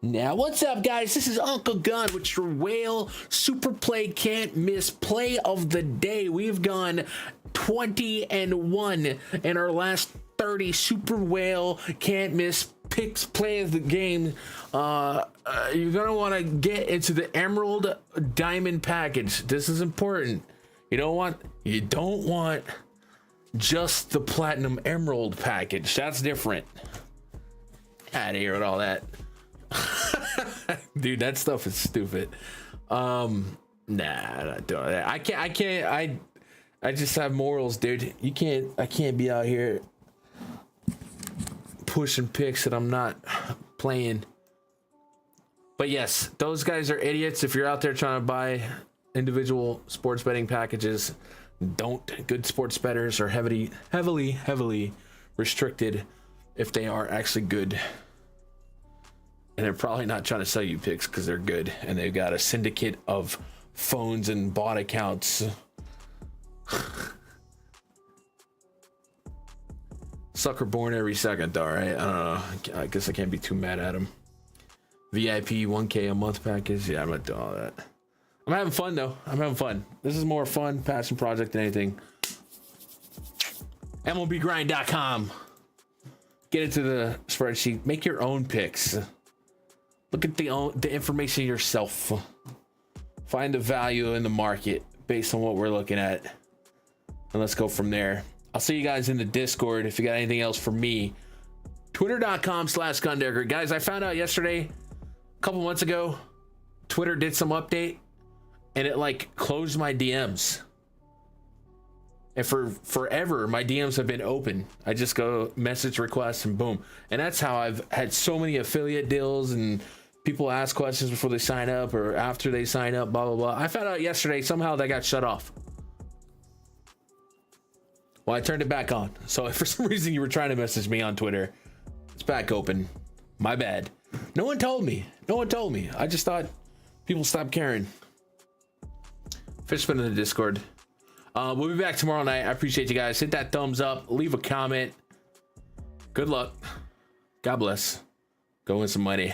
Nah, what's up, guys? This is Uncle Gun with your whale super play can't miss play of the day. We've gone 20-1 in our last 30 super whale can't miss picks playing the game, you're gonna want to get into the Emerald Diamond package. This is important. You don't want just the Platinum Emerald package. That's different. Out of here with all that. Dude, that stuff is stupid. Nah, I'm not doing that. I just have morals, dude. I can't be out here pushing picks that I'm not playing. But yes, those guys are idiots. If you're out there trying to buy individual sports betting packages, don't. Good sports bettors are heavily restricted if they are actually good. And they're probably not trying to sell you picks because they're good and they've got a syndicate of phones and bot accounts. Sucker born every second, all right. I don't know. I guess I can't be too mad at him. VIP 1K a month package. Yeah, I'm not doing all that. I'm having fun though. I'm having fun. This is more fun passion project than anything. MLBgrind.com. Get into the spreadsheet. Make your own picks. Look at the information yourself. Find the value in the market based on what we're looking at. And let's go from there. I'll see you guys in the Discord. If you got anything else for me, twitter.com/Gundecker. Guys, I found out yesterday, a couple months ago, Twitter did some update and it like closed my DMs. And for forever, my DMs have been open. I just go message requests and boom. And that's how I've had so many affiliate deals and people ask questions before they sign up or after they sign up, blah, blah, blah. I found out yesterday somehow that got shut off. Well, I turned it back on. So if for some reason you were trying to message me on Twitter, it's back open. My bad. No one told me. I just thought people stopped caring. Fish spin in the Discord. We'll be back tomorrow night. I appreciate you guys. Hit that thumbs up. Leave a comment. Good luck. God bless. Go win some money.